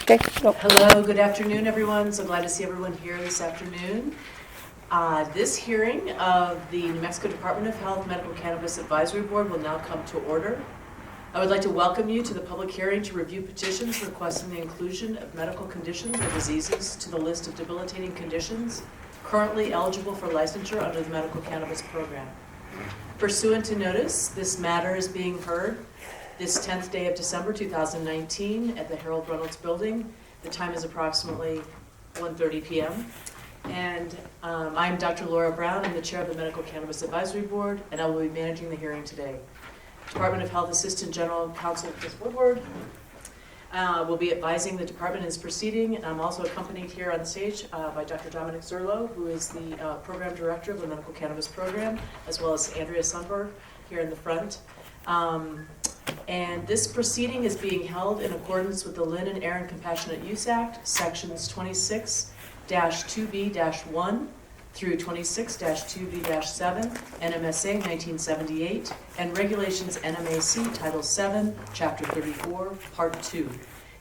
Okay, go. Hello, good afternoon, everyone. So glad to see everyone here this afternoon. This hearing of the New Mexico Department of Health Medical Cannabis Advisory Board will now come to order. I would like to welcome you to the public hearing to review petitions requesting the inclusion of medical conditions or diseases to the list of debilitating conditions currently eligible for licensure under the medical cannabis program. Pursuant to notice, this matter is being heard this 10th day of December 2019 at the Harold Reynolds Building. The time is approximately 1:30 p.m. And I'm Dr. Laura Brown. I'm the chair of the Medical Cannabis Advisory Board, and I will be managing the hearing today. Department of Health Assistant General Counsel Chris Woodward will be advising the department in this proceeding, and I'm also accompanied here on stage by Dr. Dominic Zerlo, who is the program director of the Medical Cannabis Program, as well as Andrea Sundberg here in the front. And this proceeding is being held in accordance with the Lynn and Aaron Compassionate Use Act, sections 26-2B-1 through 26-2B-7, NMSA 1978, and regulations NMAC Title 7, Chapter 34, Part 2.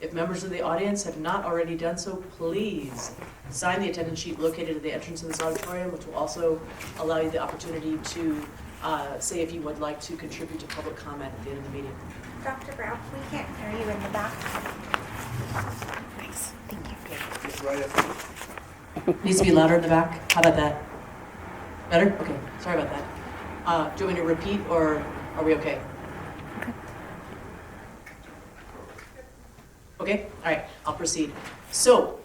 If members of the audience have not already done so, please sign the attendance sheet located at the entrance of this auditorium, which will also allow you the opportunity to say if you would like to contribute to public comment at the end of the meeting. Dr. Brown, we can't hear you in the back. Nice, thank you. It's right up. Needs to be louder in the back. How about that? Better? Okay, sorry about that. Do you want me to repeat, or are we okay? Okay, all right, I'll proceed. So,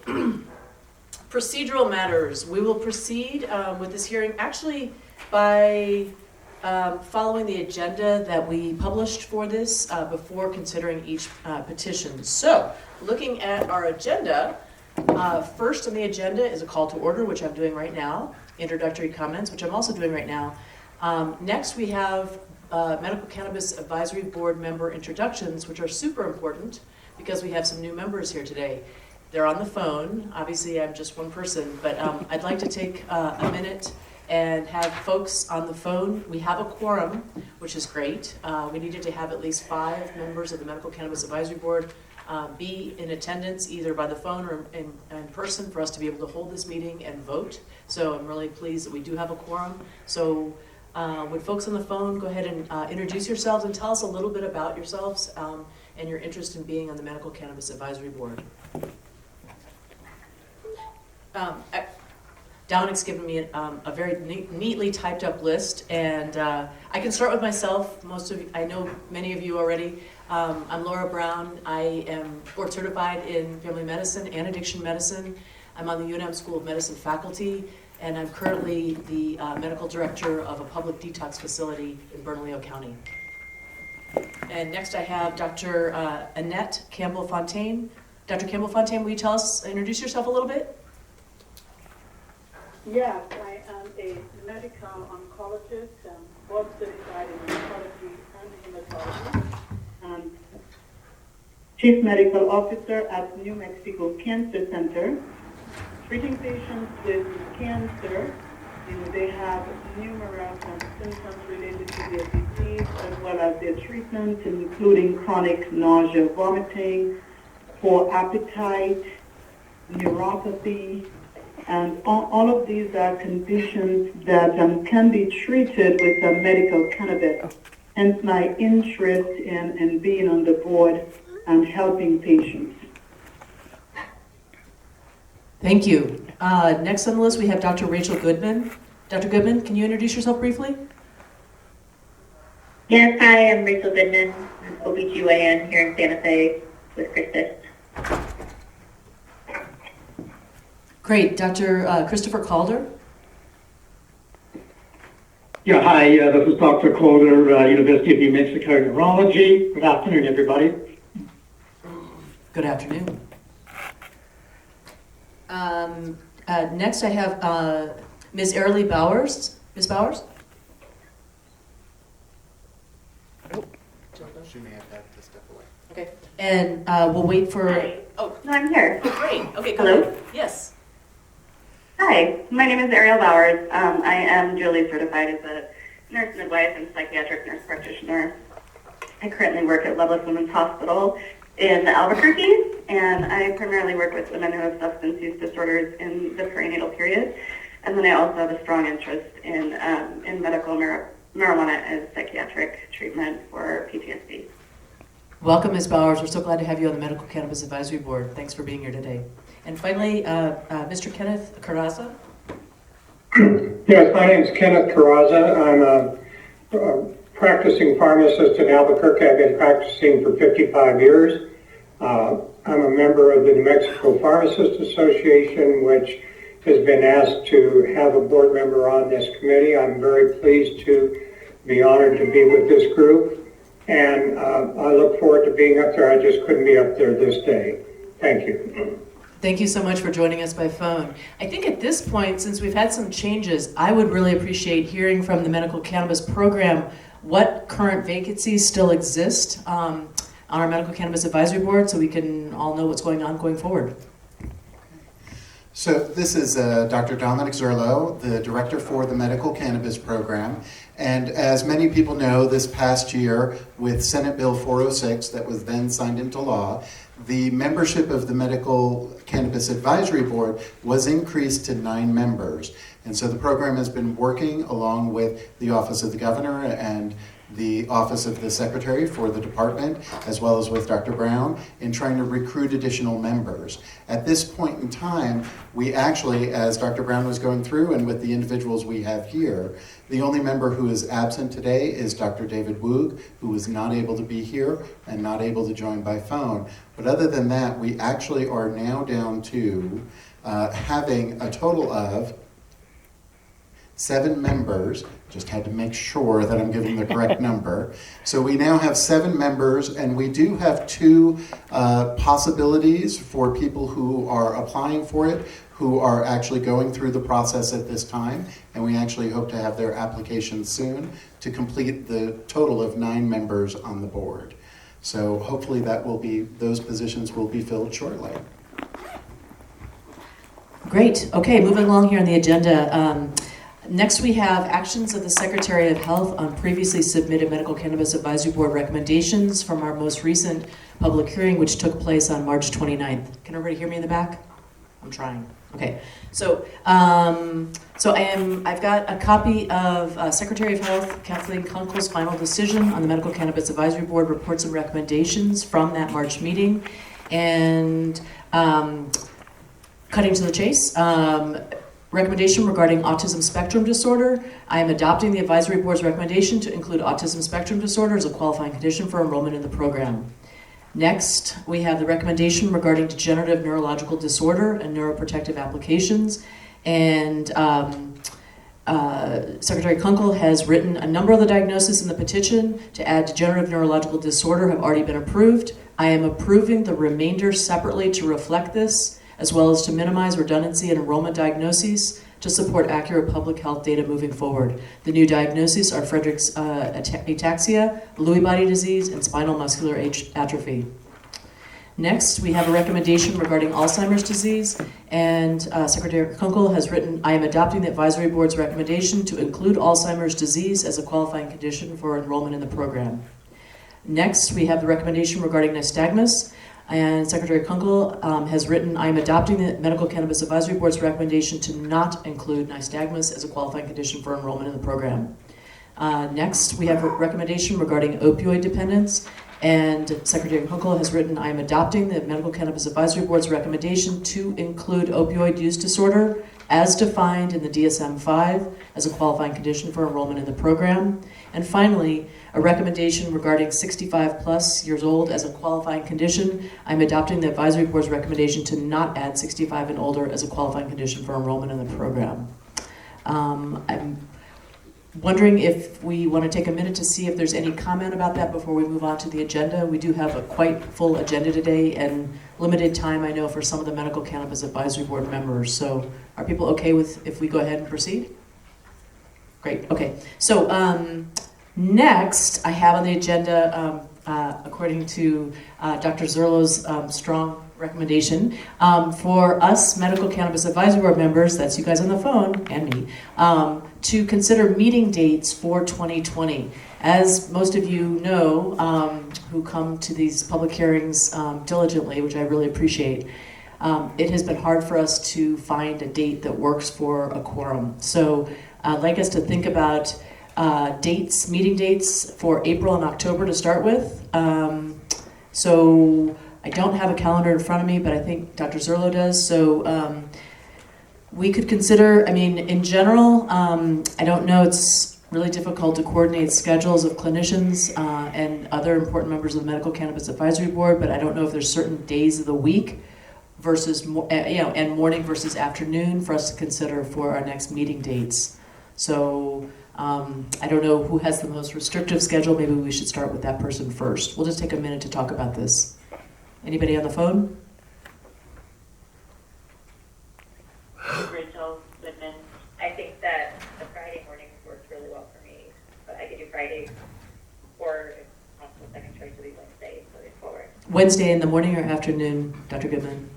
procedural matters. We will proceed with this hearing actually by following the agenda that we published for this before considering each petition. So, looking at our agenda, first on the agenda is a call to order, which I'm doing right now, introductory comments, which I'm also doing right now. Next, we have Medical Cannabis Advisory Board member introductions, which are super important because we have some new members here today. They're on the phone. Obviously, I'm just one person, but I'd like to take a minute and have folks on the phone. We have a quorum, which is great. We needed to have at least 5 members of the Medical Cannabis Advisory Board be in attendance either by the phone or in person for us to be able to hold this meeting and vote. So I'm really pleased that we do have a quorum. So would folks on the phone go ahead and introduce yourselves and tell us a little bit about yourselves and your interest in being on the Medical Cannabis Advisory Board. Dominic's given me a very neatly typed up list, and I can start with myself. I know many of you already. I'm Laura Brown. I am board certified in family medicine and addiction medicine. I'm on the UNM School of Medicine faculty, and I'm currently the medical director of a public detox facility in Bernalillo County. And next I have Dr. Annette Campbell-Fontaine. Dr. Campbell-Fontaine, will you introduce yourself a little bit? Yes, I am a medical oncologist, board certified in oncology and hematology, and chief medical officer at New Mexico Cancer Center, treating patients with cancer. They have numerous symptoms related to their disease, as well as their treatment, including chronic nausea, vomiting, poor appetite, neuropathy, and all of these are conditions that can be treated with medical cannabis. Hence my interest in being on the board and helping patients. Thank you. Next on the list, we have Dr. Rachel Goodman. Dr. Goodman, can you introduce yourself briefly? Yes, hi, I'm Rachel Goodman. I'm OBGYN here in Santa Fe with Christus. Great. Dr. Christopher Calder. Yeah, hi, this is Dr. Calder, University of New Mexico Neurology. Good afternoon, everybody. Good afternoon. Next I have Ms. Arilee Bowers. Ms. Bowers? She may have had to step away. Okay. And we'll wait for... Hi. Oh, No, I'm here. great. Okay, go Hello? ahead. Yes. Hi, my name is Ariel Bowers. I am duly certified as a nurse midwife and psychiatric nurse practitioner. I currently work at Loveless Women's Hospital in Albuquerque, and I primarily work with women who have substance use disorders in the perinatal period. And then I also have a strong interest in medical marijuana as psychiatric treatment for PTSD. Welcome, Ms. Bowers. We're so glad to have you on the Medical Cannabis Advisory Board. Thanks for being here today. And finally, Mr. Kenneth Carraza. Yes, my name is Kenneth Carraza. I'm a practicing pharmacist in Albuquerque. I've been practicing for 55 years. I'm a member of the New Mexico Pharmacists Association, which has been asked to have a board member on this committee. I'm very pleased to be honored to be with this group, and I look forward to being up there. I just couldn't be up there this day. Thank you. Thank you so much for joining us by phone. I think at this point, since we've had some changes, I would really appreciate hearing from the Medical Cannabis Program what current vacancies still exist on our Medical Cannabis Advisory Board so we can all know what's going on going forward. So this is Dr. Dominic Zerlo, the director for the Medical Cannabis Program. And as many people know, this past year with Senate Bill 406 that was then signed into law, the membership of the Medical Cannabis Advisory Board was increased to 9 members. And so the program has been working along with the Office of the Governor and the Office of the Secretary for the department, as well as with Dr. Brown, in trying to recruit additional members. At this point in time, we actually, as Dr. Brown was going through and with the individuals we have here, the only member who is absent today is Dr. David Woog, who was not able to be here and not able to join by phone. But other than that, we actually are now down to having a total of 7 members. Just had to make sure that I'm giving the correct number. So we now have 7 members, and we do have 2 possibilities for people who are applying for it, who are actually going through the process at this time, and we actually hope to have their applications soon to complete the total of 9 members on the board. So hopefully those positions will be filled shortly. Great. Okay, moving along here on the agenda. Next, we have actions of the Secretary of Health on previously submitted Medical Cannabis Advisory Board recommendations from our most recent public hearing, which took place on March 29th. Can everybody hear me in the back? I'm trying. Okay. So, I've got a copy of Secretary of Health Kathleen Kunkel's final decision on the Medical Cannabis Advisory Board reports and recommendations from that March meeting, and cutting to the chase. Recommendation regarding autism spectrum disorder. I am adopting the advisory board's recommendation to include autism spectrum disorder as a qualifying condition for enrollment in the program. Next, we have the recommendation regarding degenerative neurological disorder and neuroprotective applications. And Secretary Kunkel has written a number of the diagnoses in the petition to add degenerative neurological disorder have already been approved. I am approving the remainder separately to reflect this, as well as to minimize redundancy in enrollment diagnoses to support accurate public health data moving forward. The new diagnoses are Friedreich's ataxia, Lewy body disease, and spinal muscular atrophy. Next, we have a recommendation regarding Alzheimer's disease, and Secretary Kunkel has written, I am adopting the advisory board's recommendation to include Alzheimer's disease as a qualifying condition for enrollment in the program. Next, we have the recommendation regarding nystagmus, and Secretary Kunkel has written, I am adopting the Medical Cannabis Advisory Board's recommendation to not include nystagmus as a qualifying condition for enrollment in the program. Next, we have a recommendation regarding opioid dependence, and Secretary Kunkel has written, I am adopting the Medical Cannabis Advisory Board's recommendation to include opioid use disorder as defined in the DSM-5 as a qualifying condition for enrollment in the program. And finally, a recommendation regarding 65 plus years old as a qualifying condition. I'm adopting the advisory board's recommendation to not add 65 and older as a qualifying condition for enrollment in the program. I'm wondering if we want to take a minute to see if there's any comment about that before we move on to the agenda. We do have a quite full agenda today and limited time, I know, for some of the Medical Cannabis Advisory Board members. So are people okay with if we go ahead and proceed? Great, okay. So next, I have on the agenda, according to Dr. Zerlo's strong recommendation for us Medical Cannabis Advisory Board members, that's you guys on the phone and me, to consider meeting dates for 2020. As most of you know, who come to these public hearings diligently, which I really appreciate, it has been hard for us to find a date that works for a quorum. So I'd like us to think about meeting dates for April and October to start with. So I don't have a calendar in front of me, but I think Dr. Zerlo does. So we could consider, I mean, in general, I don't know, it's really difficult to coordinate schedules of clinicians and other important members of the Medical Cannabis Advisory Board, but I don't know if there's certain days of the week versus, and morning versus afternoon for us to consider for our next meeting dates. So I don't know who has the most restrictive schedule. Maybe we should start with that person first. We'll just take a minute to talk about this. Anybody on the phone? Rachel Goodman. I think that the Friday mornings works really well for me, but I could do Friday, or if possible, second choice would be Wednesday moving forward. Wednesday in the morning or afternoon, Dr. Goodman?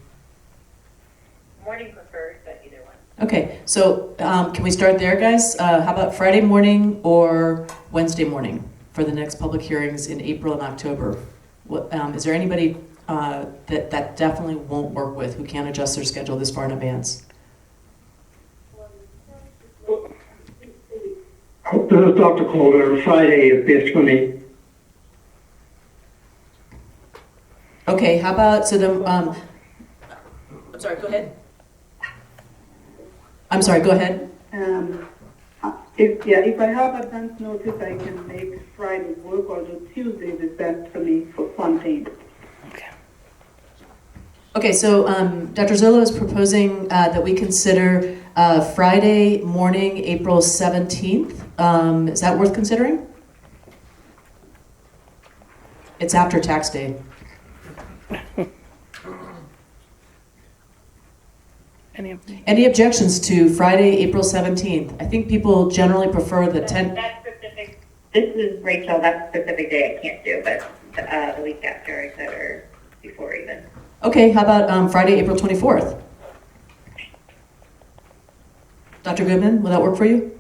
Morning preferred, but either one. Okay, so can we start there, guys? How about Friday morning or Wednesday morning for the next public hearings in April and October? Is there anybody that definitely won't work with, who can't adjust their schedule this far in advance? This is Dr. Calder. Friday is best for me. Okay, how about, so then, I'm sorry, go ahead. I'm sorry, go ahead. If I have advance notice, I can make Friday work, although Tuesday is best for me for spontaneous. Okay, so Dr. Zerlo is proposing that we consider Friday morning, April 17th. Is that worth considering? It's after tax day. Any objections to Friday, April 17th? I think people generally prefer the 10th. That specific, this is Rachel, that specific day I can't do, but the week after I could, or before even. Okay, how about Friday, April 24th? Dr. Goodman, will that work for you?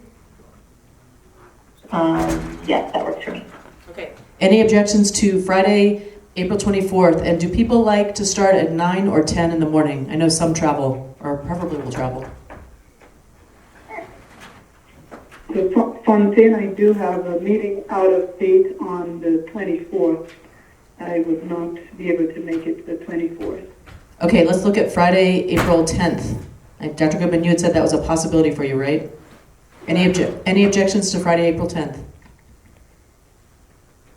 Yes, that works for me. Okay. Any objections to Friday, April 24th? And do people like to start at 9 or 10 in the morning? I know some travel, or preferably will travel. The Fontaine, I do have a meeting out of state on the 24th. I would not be able to make it the 24th. Okay, let's look at Friday, April 10th. Dr. Goodman, you had said that was a possibility for you, right? Any objections to Friday, April 10th?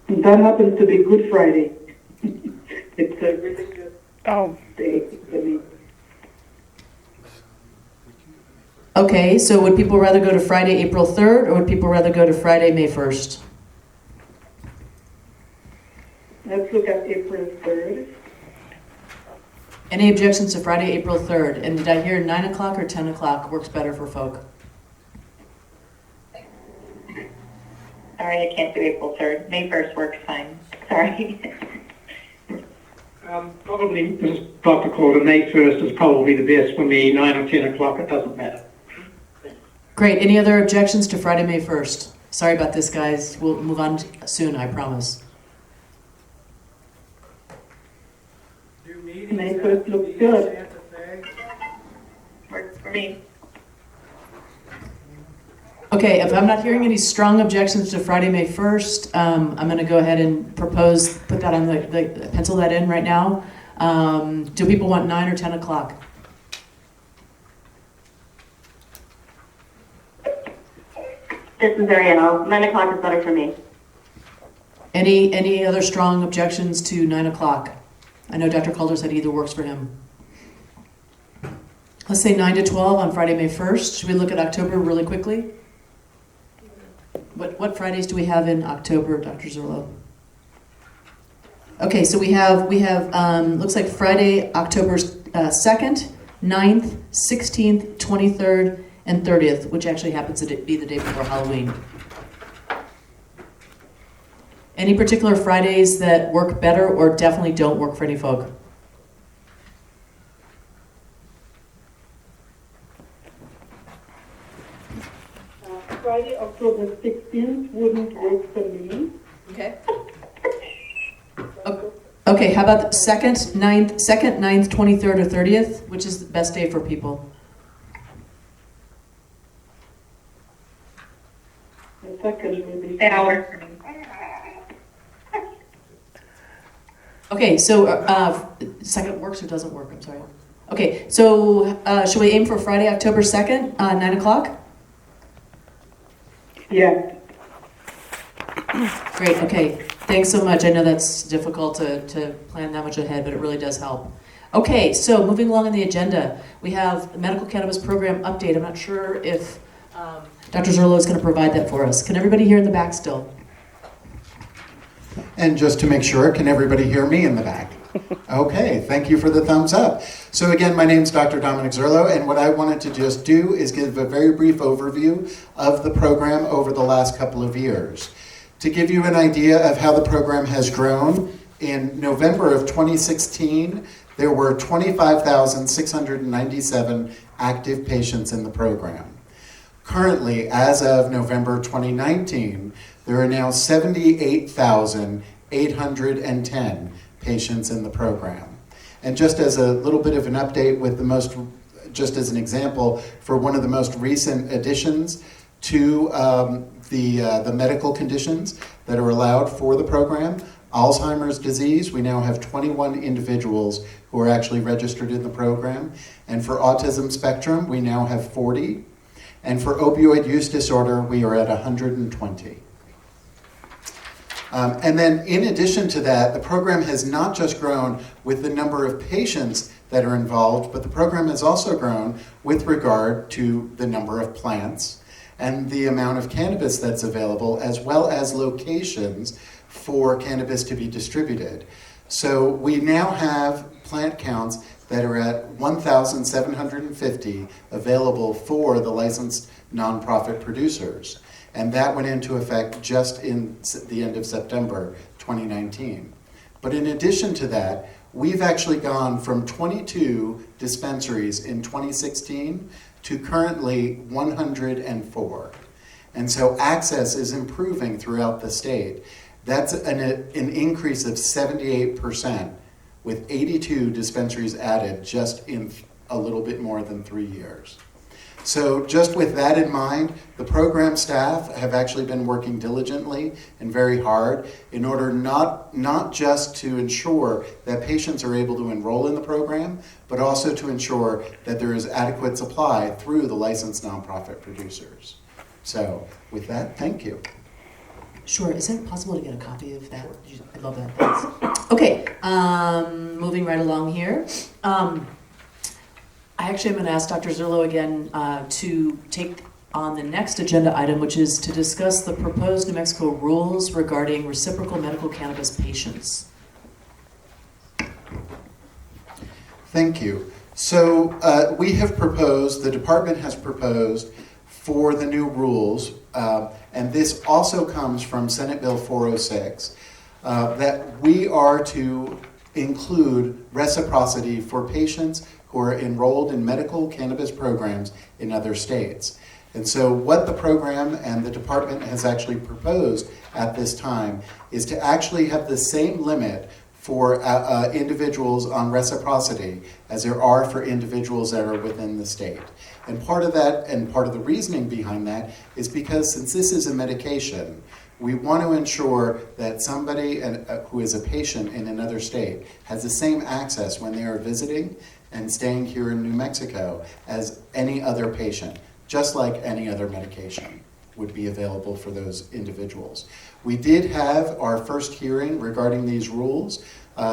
That happens to be Good Friday. It's a really good day for me. Okay, so would people rather go to Friday, April 3rd, or would people rather go to Friday, May 1st? Let's look at April 3rd. Any objections to Friday, April 3rd? And did I hear 9 o'clock or 10 o'clock works better for folk? Sorry, I can't do April 3rd. May 1st works fine. Sorry. Probably, this is Dr. Calder, May 1st is probably the best for me, 9 or 10 o'clock, it doesn't matter. Great. Any other objections to Friday, May 1st? Sorry about this, guys. We'll move on soon, I promise. May 1st looks good. Works for me. Okay, if I'm not hearing any strong objections to Friday, May 1st, I'm going to go ahead and propose, put that on pencil that in right now. Do people want 9 or 10 o'clock? This is Ariel. 9 o'clock is better for me. Any other strong objections to 9 o'clock? I know Dr. Calder said either works for him. Let's say 9 to 12 on Friday, May 1st. Should we look at October really quickly? What Fridays do we have in October, Dr. Zerlo? Okay, so we have looks like Friday, October 2nd, 9th, 16th, 23rd, and 30th, which actually happens to be the day before Halloween. Any particular Fridays that work better or definitely don't work for any folk? Friday, October 16th wouldn't work for me. Okay. Okay, how about the 2nd, 9th, 23rd, or 30th? Which is the best day for people? The second will be. That hour for me. Okay, so 2nd works or doesn't work? I'm sorry. Okay, so should we aim for Friday, October 2nd, 9 o'clock? Yeah. Great, okay. Thanks so much. I know that's difficult to plan that much ahead, but it really does help. Okay, so moving along on the agenda, we have the Medical Cannabis Program update. I'm not sure if Dr. Zerlo is going to provide that for us. Can everybody hear in the back still? And just to make sure, can everybody hear me in the back? Okay, thank you for the thumbs up. So again, my name is Dr. Dominic Zerlo, and what I wanted to just do is give a very brief overview of the program over the last couple of years. To give you an idea of how the program has grown, in November of 2016, there were 25,697 active patients in the program. Currently, as of November 2019, there are now 78,810 patients in the program. And just as a little bit of an update with just as an example, for one of the most recent additions to the medical conditions that are allowed for the program, Alzheimer's disease, we now have 21 individuals who are actually registered in the program. And for autism spectrum, we now have 40. And for opioid use disorder, we are at 120. And then in addition to that, the program has not just grown with the number of patients that are involved, but the program has also grown with regard to the number of plants and the amount of cannabis that's available, as well as locations for cannabis to be distributed. So we now have plant counts that are at 1,750 available for the licensed nonprofit producers. And that went into effect just in the end of September 2019. But in addition to that, we've actually gone from 22 dispensaries in 2016 to currently 104. And so access is improving throughout the state. That's an increase of 78%, with 82 dispensaries added just in a little bit more than 3 years. So just with that in mind, the program staff have actually been working diligently and very hard in order not just to ensure that patients are able to enroll in the program, but also to ensure that there is adequate supply through the licensed nonprofit producers. So with that, thank you. Sure. Is it possible to get a copy of that? I'd love that. Thanks. Okay. Moving right along here. I actually am going to ask Dr. Zerlo again to take on the next agenda item, which is to discuss the proposed New Mexico rules regarding reciprocal medical cannabis patients. Thank you. So we have proposed, the department has proposed for the new rules, and this also comes from Senate Bill 406, that we are to include reciprocity for patients who are enrolled in medical cannabis programs in other states. And so what the program and the department has actually proposed at this time is to actually have the same limit for individuals on reciprocity as there are for individuals that are within the state. And part of that, and part of the reasoning behind that, is because since this is a medication, we want to ensure that somebody who is a patient in another state has the same access when they are visiting and staying here in New Mexico as any other patient, just like any other medication would be available for those individuals. We did have our first hearing regarding these rules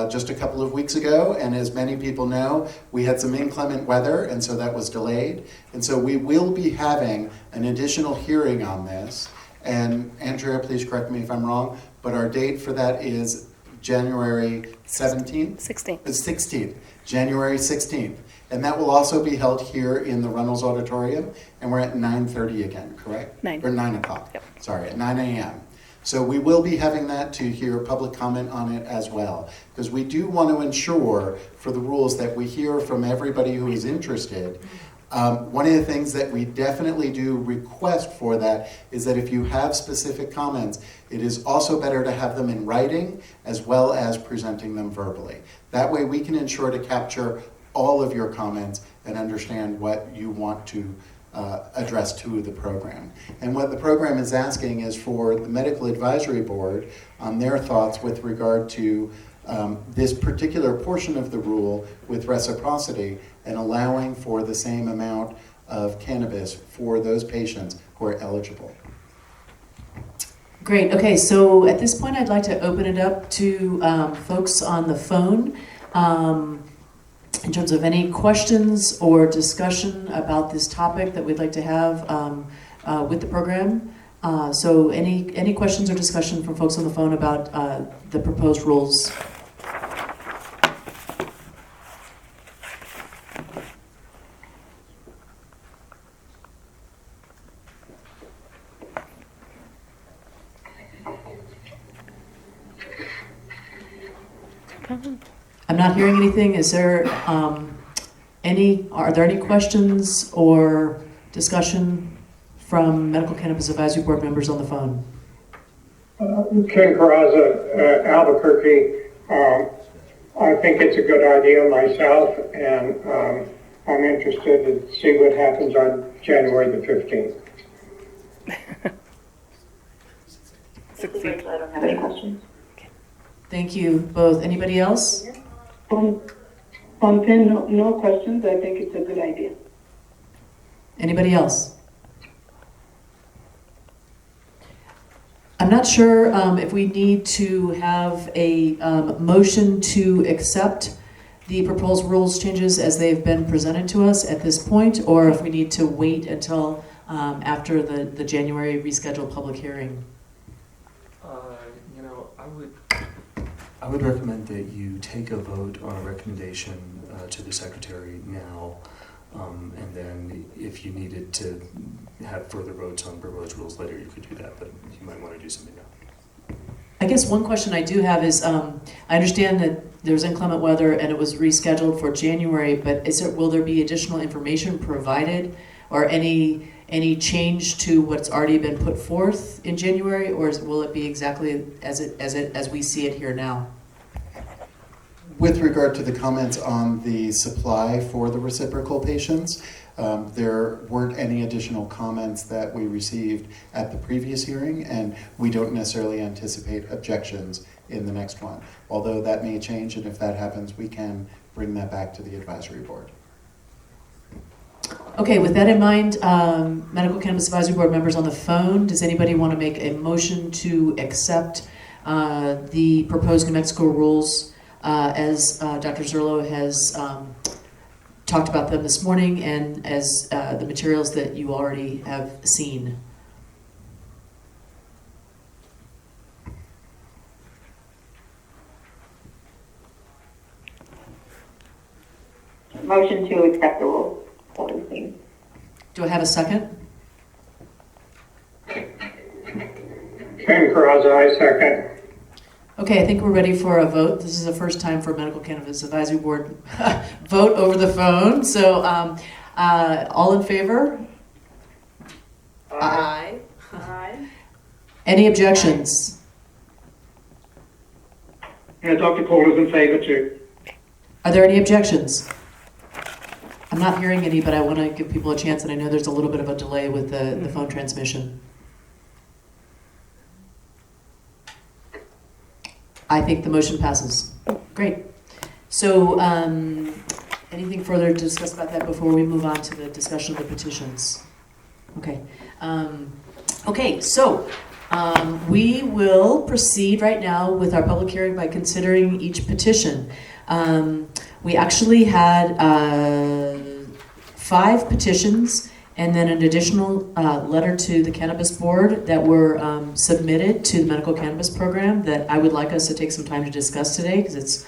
just a couple of weeks ago, and as many people know, we had some inclement weather, and so that was delayed. And so we will be having an additional hearing on this. And Andrea, please correct me if I'm wrong, but our date for that is January 17th? 16th. January 16th. And that will also be held here in the Reynolds Auditorium, and we're at 9:30 again, correct? 9 o'clock. Yep. Sorry, at 9 a.m. So we will be having that to hear public comment on it as well, because we do want to ensure for the rules that we hear from everybody who is interested One of the things that we definitely do request for that is that if you have specific comments, it is also better to have them in writing as well as presenting them verbally. That way we can ensure to capture all of your comments and understand what you want to address to the program. And what the program is asking is for the Medical Advisory Board on their thoughts with regard to this particular portion of the rule with reciprocity and allowing for the same amount of cannabis for those patients who are eligible. Great. Okay, so at this point, I'd like to open it up to folks on the phone in terms of any questions or discussion about this topic that we'd like to have with the program. So any questions or discussion from folks on the phone about the proposed rules? I'm not hearing anything. Is there are there any questions or discussion from Medical Cannabis Advisory Board members on the phone? Ken Carrazza, Albuquerque. I think it's a good idea myself, and I'm interested to see what happens on January the 15th. I don't have any questions. Thank you both. Anybody else? On 10, no questions. I think it's a good idea. Anybody else? I'm not sure if we need to have a motion to accept the proposed rules changes as they've been presented to us at this point, or if we need to wait until after the January rescheduled public hearing. I would recommend that you take a vote on a recommendation to the secretary now, and then if you needed to have further votes on proposed rules later, you could do that, but you might want to do something now. I guess one question I do have is, I understand that there's inclement weather and it was rescheduled for January, but will there be additional information provided or any change to what's already been put forth in January, or will it be exactly as we see it here now? With regard to the comments on the supply for the reciprocal patients, there weren't any additional comments that we received at the previous hearing, and we don't necessarily anticipate objections in the next one. Although that may change, and if that happens, we can bring that back to the advisory board. Okay, with that in mind, Medical Cannabis Advisory Board members on the phone, does anybody want to make a motion to accept the proposed New Mexico rules as Dr. Zerlo has talked about them this morning and as the materials that you already have seen? Motion to accept the rules. Do I have a second? Ken Carrazza, I second. Okay, I think we're ready for a vote. This is the first time for Medical Cannabis Advisory Board vote over the phone. So all in favor? Aye. Aye. Any objections? Yeah, Dr. Calder's in favor too. Are there any objections? I'm not hearing any, but I want to give people a chance, and I know there's a little bit of a delay with the phone transmission. I think the motion passes. Great. So anything further to discuss about that before we move on to the discussion of the petitions? Okay. So we will proceed right now with our public hearing by considering each petition. We actually had 5 petitions and then an additional letter to the Cannabis Board that were submitted to the Medical Cannabis Program that I would like us to take some time to discuss today, because it's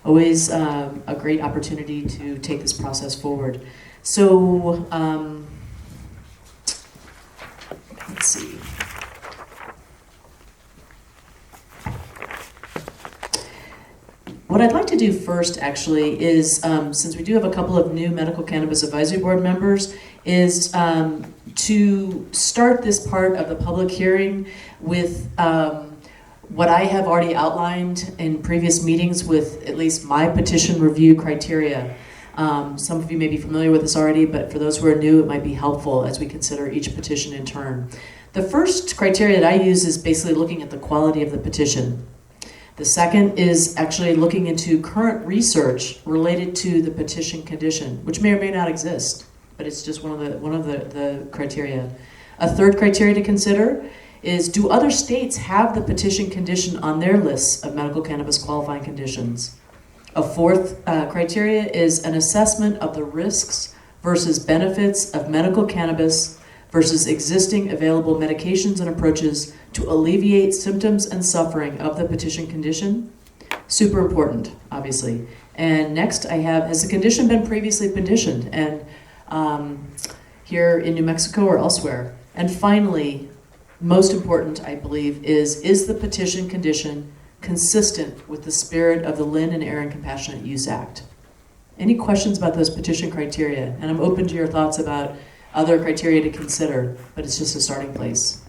always a great opportunity to take this process forward. So let's see. What I'd like to do first, actually, is, since we do have a couple of new Medical Cannabis Advisory Board members, is to start this part of the public hearing with what I have already outlined in previous meetings with at least my petition review criteria. Some of you may be familiar with this already, but for those who are new, it might be helpful as we consider each petition in turn. The first criteria that I use is basically looking at the quality of the petition. The second is actually looking into current research related to the petition condition, which may or may not exist, but it's just one of the criteria. A third criteria to consider is, do other states have the petition condition on their lists of medical cannabis qualifying conditions? A fourth criteria is an assessment of the risks versus benefits of medical cannabis versus existing available medications and approaches to alleviate symptoms and suffering of the petition condition. Super important, obviously. And next I have, has the condition been previously petitioned, and here in New Mexico or elsewhere? And finally, most important, I believe, is the petition condition consistent with the spirit of the Lynn and Aaron Compassionate Use Act? Any questions about those petition criteria? And I'm open to your thoughts about other criteria to consider, but it's just a starting place.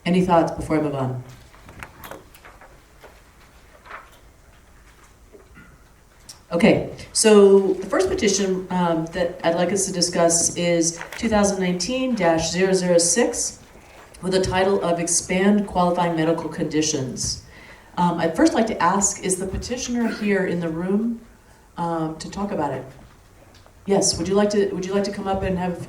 Any thoughts before I move on? Okay, so the first petition that I'd like us to discuss is 2019-006 with the title of Expand Qualifying Medical Conditions. I'd first like to ask, is the petitioner here in the room to talk about it? Yes, would you like to come up and have...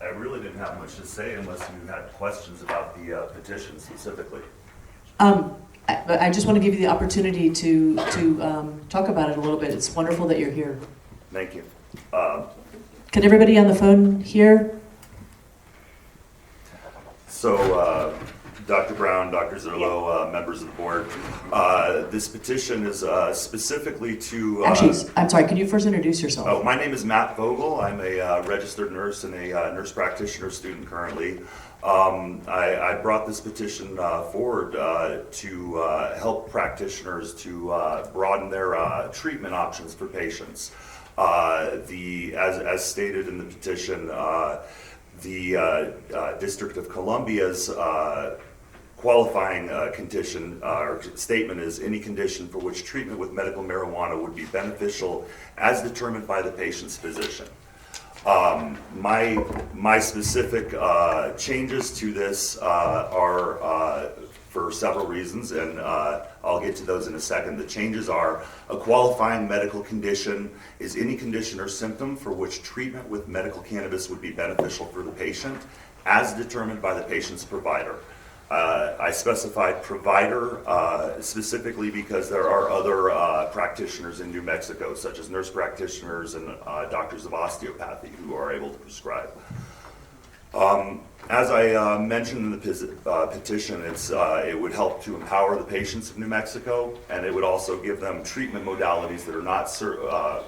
I really didn't have much to say unless you had questions about the petition specifically. I just want to give you the opportunity to talk about it a little bit. It's wonderful that you're here. Thank you. Can everybody on the phone hear? So, Dr. Brown, Dr. Zerlo, members of the board, this petition is specifically to... Actually, I'm sorry, can you first introduce yourself? Oh, my name is Matt Vogel. I'm a registered nurse and a nurse practitioner student currently. I brought this petition forward to help practitioners to broaden their treatment options for patients. As stated in the petition, the District of Columbia's qualifying condition or statement is any condition for which treatment with medical marijuana would be beneficial as determined by the patient's physician. My specific changes to this are for several reasons, and I'll get to those in a second. The changes are: a qualifying medical condition is any condition or symptom for which treatment with medical cannabis would be beneficial for the patient as determined by the patient's provider. I specified provider specifically because there are other practitioners in New Mexico, such as nurse practitioners and doctors of osteopathy, who are able to prescribe. As I mentioned in the petition, it would help to empower the patients of New Mexico, and it would also give them treatment modalities that are not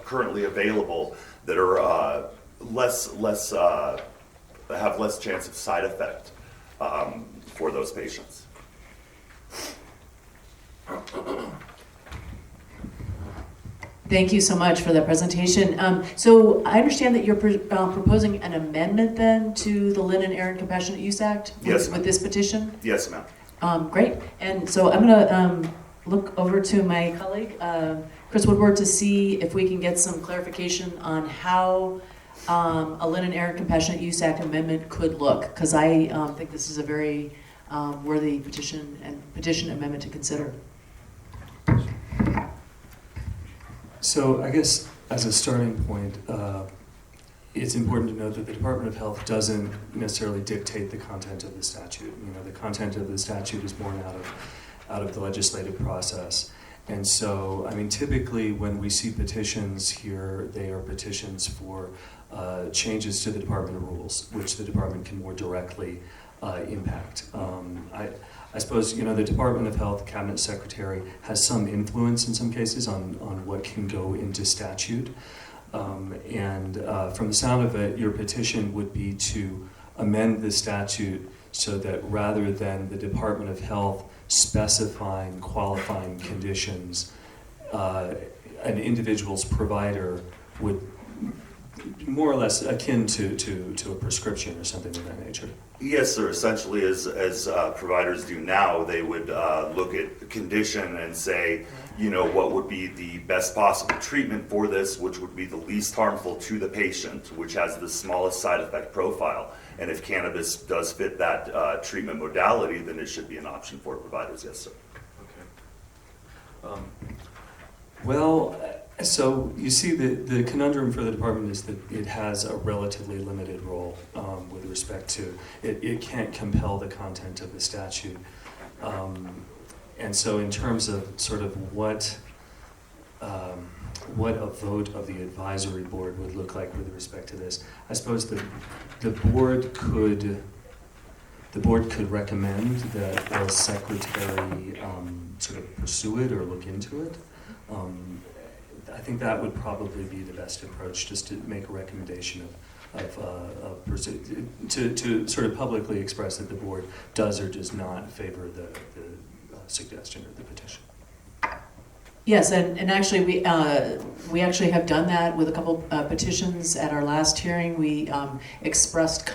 currently available, that are have less chance of side effect for those patients. Thank you so much for that presentation. So I understand that you're proposing an amendment then to the Lynn and Aaron Compassionate Use Act with this petition? Yes, ma'am. Great. And so I'm going to look over to my colleague, Chris Woodward, to see if we can get some clarification on how a Lynn and Aaron Compassionate Use Act amendment could look, because I think this is a very worthy petition amendment to consider. So I guess as a starting point, it's important to note that the Department of Health doesn't necessarily dictate the content of the statute. You know, the content of the statute is born out of the legislative process. And so, I mean, typically when we see petitions here, they are petitions for changes to the department rules, which the department can more directly impact. I suppose, you know, the Department of Health Cabinet Secretary has some influence in some cases on what can go into statute. From the sound of it, your petition would be to amend the statute so that rather than the Department of Health specifying qualifying conditions, an individual's provider would more or less akin to a prescription or something of that nature. Yes, sir. Essentially, as providers do now, they would look at the condition and say, you know, what would be the best possible treatment for this, which would be the least harmful to the patient, which has the smallest side effect profile. And if cannabis does fit that treatment modality, then it should be an option for providers. Yes, sir. Okay. Well, so you see the conundrum for the department is that it has a relatively limited role with respect to, it can't compel the content of the statute. And so in terms of sort of what a vote of the advisory board would look like with respect to this, I suppose the board could recommend that the secretary sort of pursue it or look into it. I think that would probably be the best approach, just to make a recommendation of pursuit, to sort of publicly express that the board does or does not favor the suggestion or the petition. Yes, and actually we actually have done that with a couple petitions at our last hearing. We expressed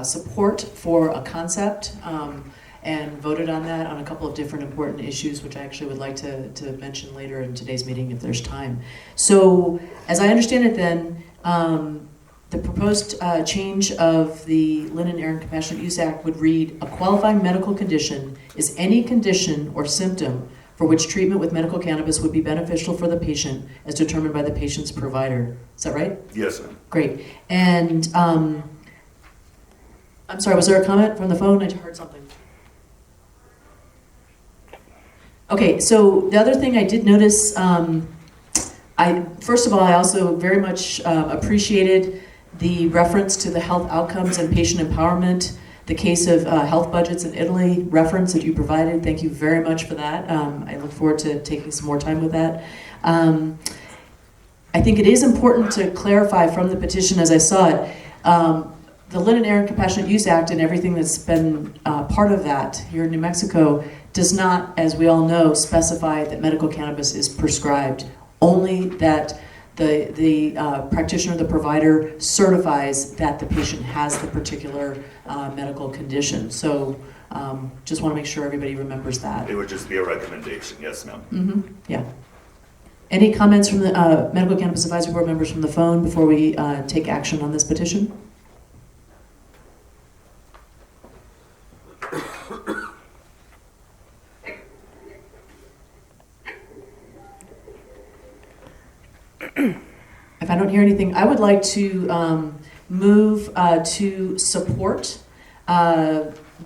support for a concept and voted on that on a couple of different important issues, which I actually would like to mention later in today's meeting if there's time. So, as I understand it then, the proposed change of the Lynn Aaron Compassionate Use Act would read, a qualifying medical condition is any condition or symptom for which treatment with medical cannabis would be beneficial for the patient as determined by the patient's provider. Is that right? Yes, ma'am. Great. And I'm sorry, was there a comment from the phone? I heard something. Okay, so the other thing I did notice, first of all, I also very much appreciated the reference to the health outcomes and patient empowerment, the case of health budgets in Italy reference that you provided. Thank you very much for that. I look forward to taking some more time with that. I think it is important to clarify from the petition as I saw it, the Lynn Aaron Compassionate Use Act and everything that's been part of that here in New Mexico does not, as we all know, specify that medical cannabis is prescribed, only that the practitioner, the provider, certifies that the patient has the particular medical condition. So just want to make sure everybody remembers that. It would just be a recommendation. Yes, ma'am. Mm-hmm. Yeah. Any comments from the Medical Cannabis Advisory Board members from the phone before we take action on this petition? If I don't hear anything, I would like to move to support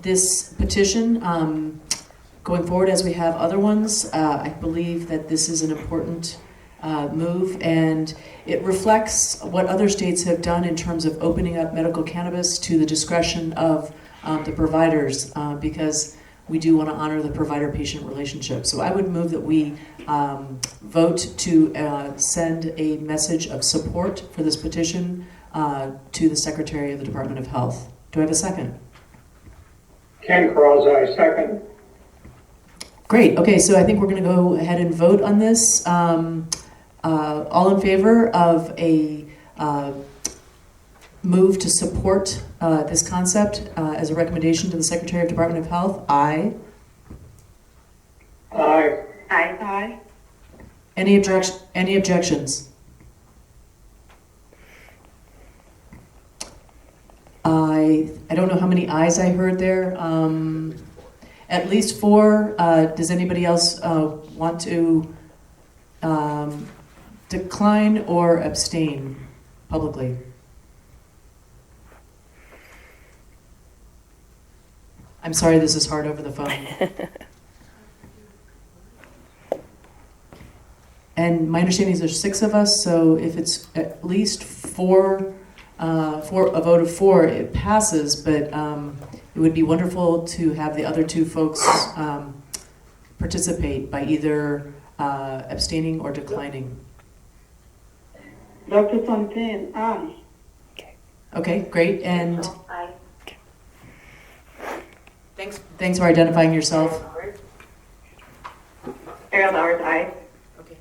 this petition going forward as we have other ones. I believe that this is an important move, and it reflects what other states have done in terms of opening up medical cannabis to the discretion of the providers, because we do want to honor the provider-patient relationship. So I would move that we vote to send a message of support for this petition to the Secretary of the Department of Health. Do I have a second? Ken Carrazza, I second. Great. Okay, so I think we're going to go ahead and vote on this. All in favor of a move to support this concept as a recommendation to the Secretary of Department of Health? Aye. Aye. Aye. Aye. Any objections? I don't know how many ayes I heard there. At least 4. Does anybody else want to decline or abstain publicly? I'm sorry, this is hard over the phone. And my understanding is there's 6 of us, so if it's at least 4, a vote of 4, it passes, but it would be wonderful to have the other 2 folks participate by either abstaining or declining. Dr. Fontaine, aye. Okay, great, and Aye. thanks for identifying yourself. Ariel Bowers, aye. Okay.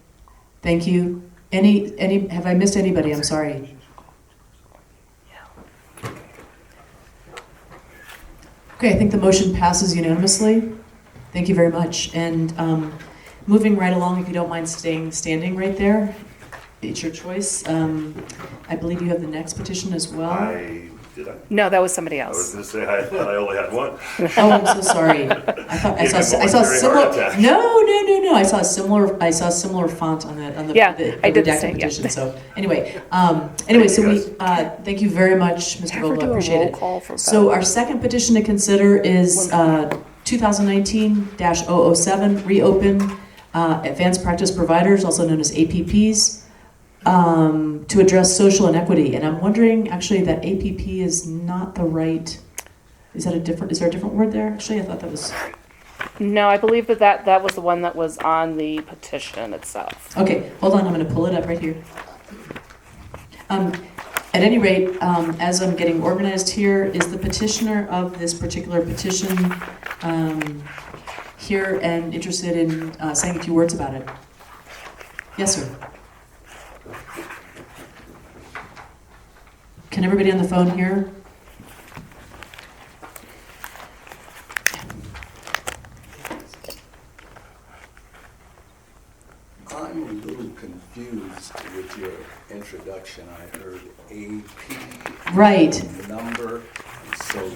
Thank you. Have I missed anybody? I'm sorry. Okay, I think the motion passes unanimously. Thank you very much. And moving right along, if you don't mind standing right there, it's your choice. I believe you have the next petition as well. Did I? No, that was somebody I was else. going to say, I thought I only had one. Oh, I'm so sorry. I saw Momentary similar. heart attack. No. I saw a similar font on the Yeah, the I did the redacted same, yeah. petition. So anyway, so we thank you very much, Mr. Have her Vogel. do I a appreciate roll it. call for So vote. our second petition to consider is 2019-007, reopen advanced practice providers, also known as APPs, to address social inequity. And I'm wondering, actually, that APP is not the right. Is there a different word there? Actually, I thought that was. No, I believe that was the one that was on the petition itself. Okay, hold on, I'm gonna pull it up right here. At any rate, as I'm getting organized here, is the petitioner of this particular petition here and interested in saying a few words about it? Yes, sir. Can everybody on the phone hear? I'm a little confused with your introduction. I heard AP. Right. Number, so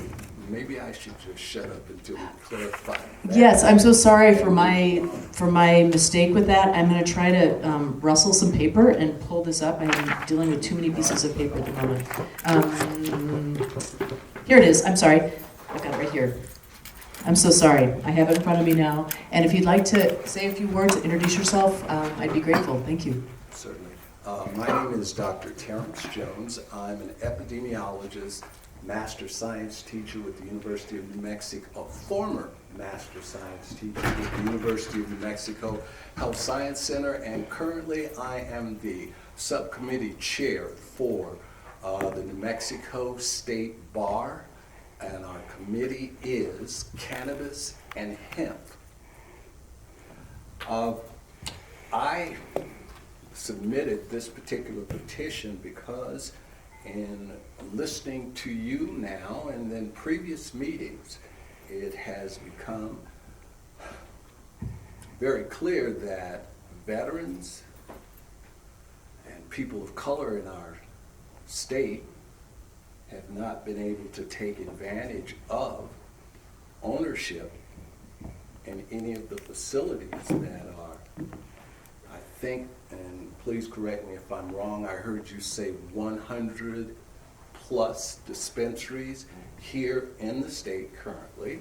maybe I should just shut up until we clarify that. Yes, I'm so sorry for my mistake with that. I'm going to try to rustle some paper and pull this up. I'm dealing with too many pieces of paper at the moment. Here it is. I'm sorry. I've got it right here. I'm so sorry. I have it in front of me now. And if you'd like to say a few words, introduce yourself, I'd be grateful. Thank you. Certainly. My name is Dr. Terrence Jones. I'm an epidemiologist, master science teacher with the University of New Mexico, a former master science teacher with the University of New Mexico Health Science Center, and currently I am the subcommittee chair for the New Mexico State Bar, and our committee is Cannabis and Hemp. I submitted this particular petition because in listening to you now and then previous meetings, it has become very clear that veterans and people of color in our state have not been able to take advantage of ownership in any of the facilities that are, I think, and please correct me if I'm wrong, I heard you say 100 plus dispensaries here in the state currently.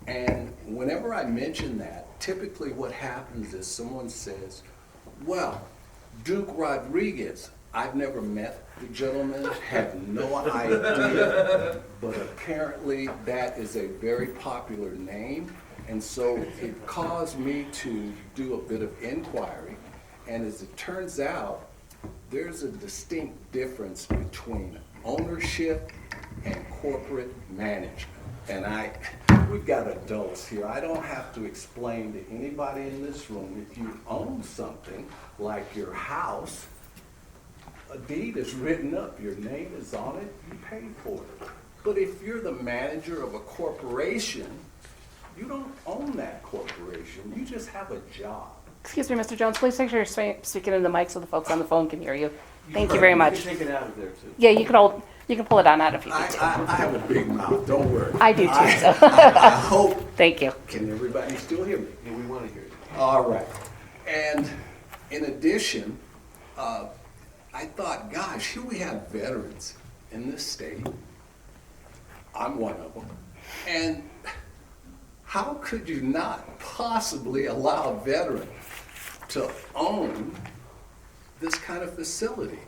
And whenever I mention that, typically what happens is someone says, well, Duke Rodriguez, I've never met the gentleman, have no idea, but apparently that is a very popular name. And so it caused me to do a bit of inquiry. And as it turns out, there's a distinct difference between ownership and corporate management. And we've got adults here. I don't have to explain to anybody in this room, if you own something like your house, a deed is written up, your name is on it, you paid for it. But if you're the manager of a corporation, you don't own that corporation, you just have a job. Excuse me, Mr. Jones, please make sure you're speaking in the mic so the folks on the phone can hear you. Thank you very much. You can take it out of there too. Yeah, you can pull it on out if you need to. I have a big mouth, don't worry. I do too, so. I hope, Thank you. can everybody still hear me? Yeah, we want to hear you. All right. And in addition, I thought, gosh, here we have veterans in this state. I'm one of them. And how could you not possibly allow a veteran to own this kind of facility?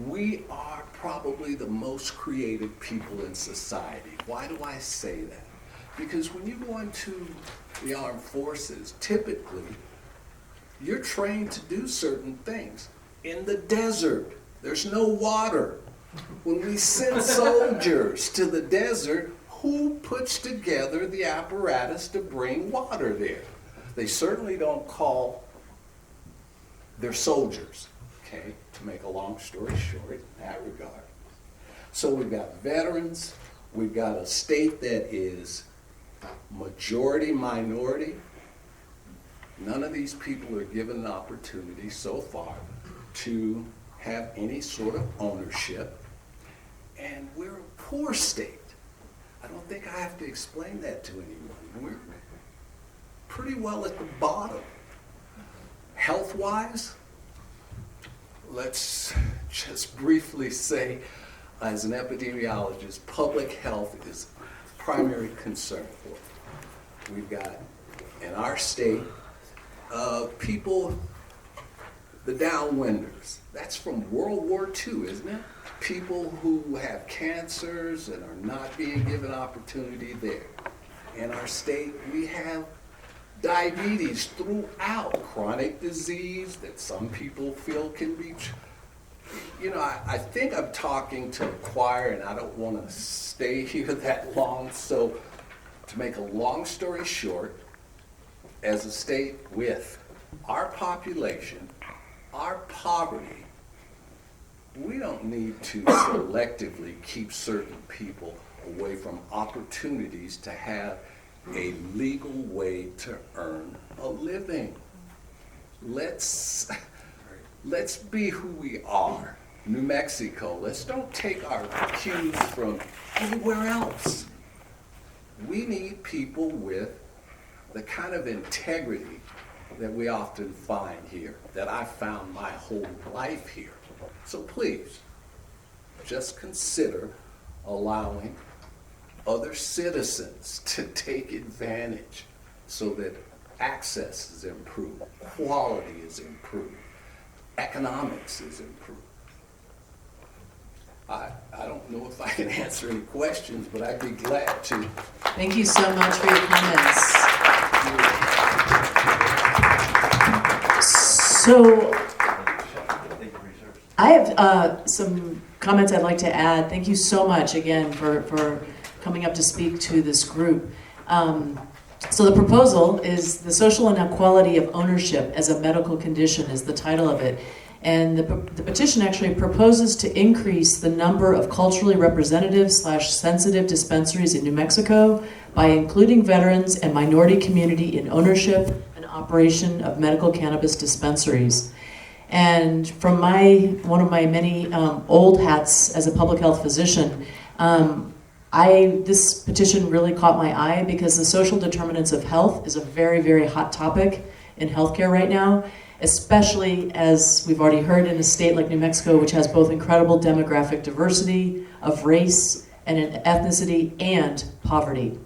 We are probably the most creative people in society. Why do I say that? Because when you go into the armed forces, typically, you're trained to do certain things. In the desert, there's no water. When we send soldiers to the desert, who puts together the apparatus to bring water there? They certainly don't call their soldiers, okay, to make a long story short in that regard. So we've got veterans, we've got a state that is majority minority. None of these people are given an opportunity so far to have any sort of ownership. And we're a poor state. I don't think I have to explain that to anyone. We're pretty well at the bottom. Health-wise, let's just briefly say, as an epidemiologist, public health is a primary concern for us. We've got, in our state, people, the downwinders. That's from World War II, isn't it? People who have cancers and are not being given opportunity there. In our state, we have diabetes throughout, chronic disease that some people feel can be, I think I'm talking to a choir and I don't want to stay here that long. So to make a long story short, as a state with our population, our poverty, we don't need to selectively keep certain people away from opportunities to have a legal way to earn a living. Let's be who we are. New Mexico, let's don't take our cues from anywhere else. We need people with the kind of integrity that we often find here, that I found my whole life here. So please, just consider allowing other citizens to take advantage so that access is improved, quality is improved, economics is improved. I don't know if I can answer any questions, but I'd be glad to. Thank you so much for your comments. So I have some comments I'd like to add. Thank you so much again for coming up to speak to this group. So the proposal is the social inequality of ownership as a medical condition is the title of it. And the petition actually proposes to increase the number of culturally representative / sensitive dispensaries in New Mexico by including veterans and minority community in ownership and operation of medical cannabis dispensaries. And from one of my many old hats as a public health physician, this petition really caught my eye because the social determinants of health is a very, very hot topic in healthcare right now, especially as we've already heard in a state like New Mexico, which has both incredible demographic diversity of race and ethnicity and poverty.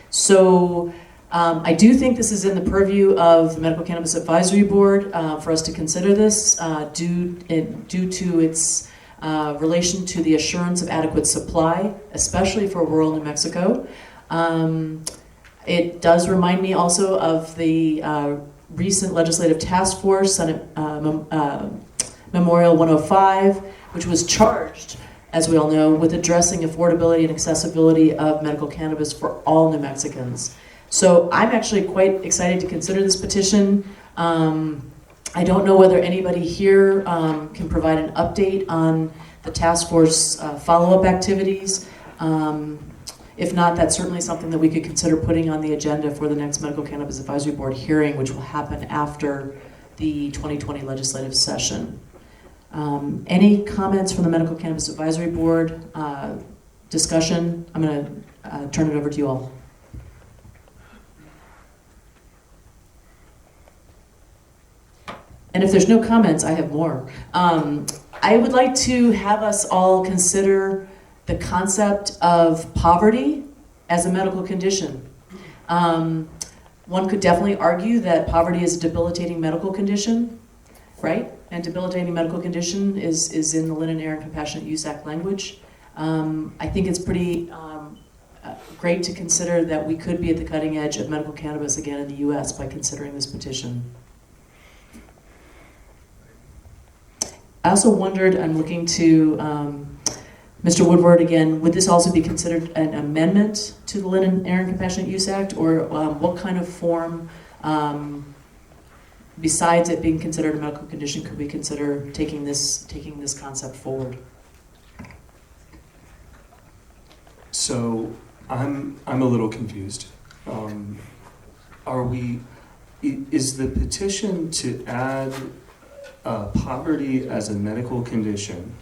So I do think this is in the purview of the Medical Cannabis Advisory Board for us to consider this due to its relation to the assurance of adequate supply, especially for rural New Mexico. It does remind me also of the recent legislative task force, Senate Memorial 105, which was charged, as we all know, with addressing affordability and accessibility of medical cannabis for all New Mexicans. So I'm actually quite excited to consider this petition. I don't know whether anybody here can provide an update on the task force follow-up activities. If not, that's certainly something that we could consider putting on the agenda for the next Medical Cannabis Advisory Board hearing, which will happen after the 2020 legislative session. Any comments from the Medical Cannabis Advisory Board? Discussion? I'm going to turn it over to you all. And if there's no comments, I have more. I would like to have us all consider the concept of poverty as a medical condition. One could definitely argue that poverty is a debilitating medical condition, right? And debilitating medical condition is in the Linen, Air, and Compassionate Use Act language. I think it's pretty great to consider that we could be at the cutting edge of medical cannabis again in the US by considering this petition. I also wondered, I'm looking to Mr. Woodward, again, would this also be considered an amendment to the Lynn Aaron Compassionate Use Act, or what kind of form, besides it being considered a medical condition, could we consider taking this concept forward? So I'm a little confused. Is the petition to add poverty as a medical condition,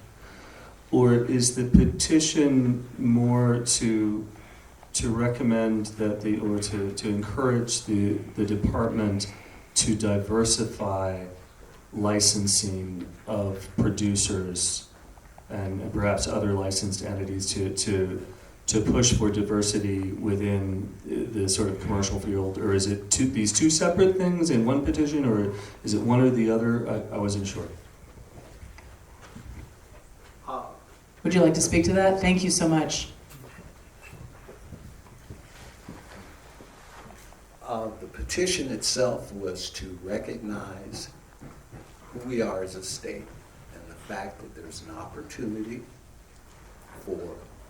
or is the petition more to recommend that to encourage the department to diversify licensing of producers and perhaps other licensed entities to push for diversity within the sort of commercial field? Or is it these two separate things in one petition, or is it one or the other? I wasn't sure. Would you like to speak to that? Thank you so much. The petition itself was to recognize who we are as a state and the fact that there's an opportunity for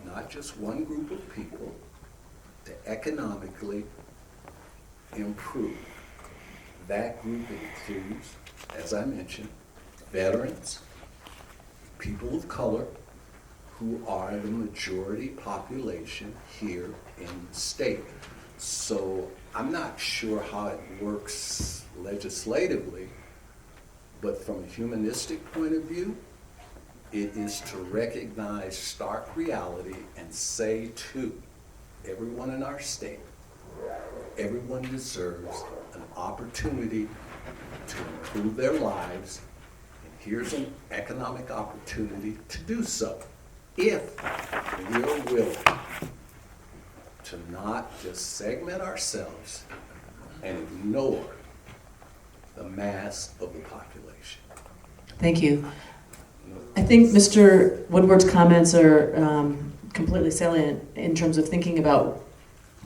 not just one group of people to economically improve. That group includes, as I mentioned, veterans, people of color, who are the majority population here in the state. So I'm not sure how it works legislatively, but from a humanistic point of view, it is to recognize stark reality and say to everyone in our state, everyone deserves an opportunity to improve their lives, and here's an economic opportunity to do so, if we are willing to not just segment ourselves and ignore the mass of the population. Thank you. I think Mr. Woodward's comments are completely salient in terms of thinking about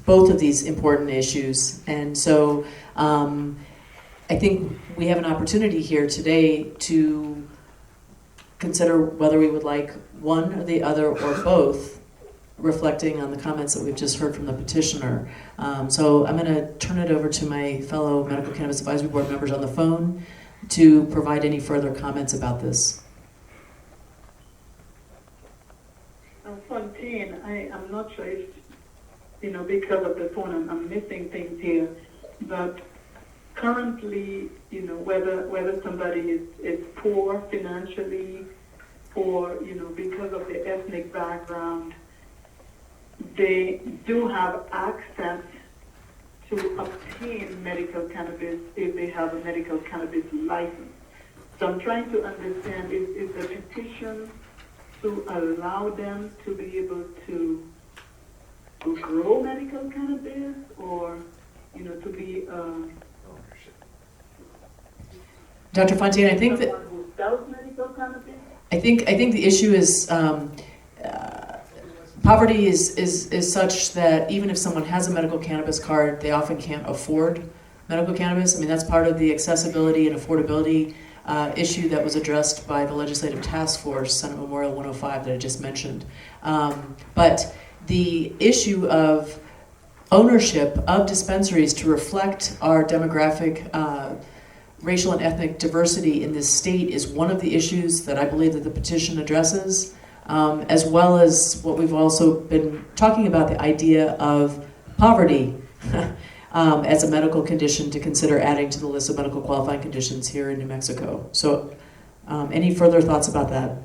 both of these important issues. And so I think we have an opportunity here today to consider whether we would like one or the other or both, reflecting on the comments that we've just heard from the petitioner. So I'm going to turn it over to my fellow Medical Cannabis Advisory Board members on the phone to provide any further comments about this. Fontaine, I'm not sure if, because of the phone, I'm missing things here, but currently, whether somebody is poor financially or, because of their ethnic background, they do have access to obtain medical cannabis if they have a medical cannabis license. So I'm trying to understand, is the petition to allow them to be able to grow medical cannabis, or, to be Dr. Fontaine, I think that someone who sells medical cannabis? I think the issue is poverty is such that even if someone has a medical cannabis card, they often can't afford medical cannabis. I mean, that's part of the accessibility and affordability issue that was addressed by the Legislative Task Force, Senate Memorial 105 that I just mentioned. But the issue of ownership of dispensaries to reflect our demographic, racial and ethnic diversity in this state is one of the issues that I believe that the petition addresses, as well as what we've also been talking about, the idea of poverty as a medical condition to consider adding to the list of medical qualifying conditions here in New Mexico. So any further thoughts about that?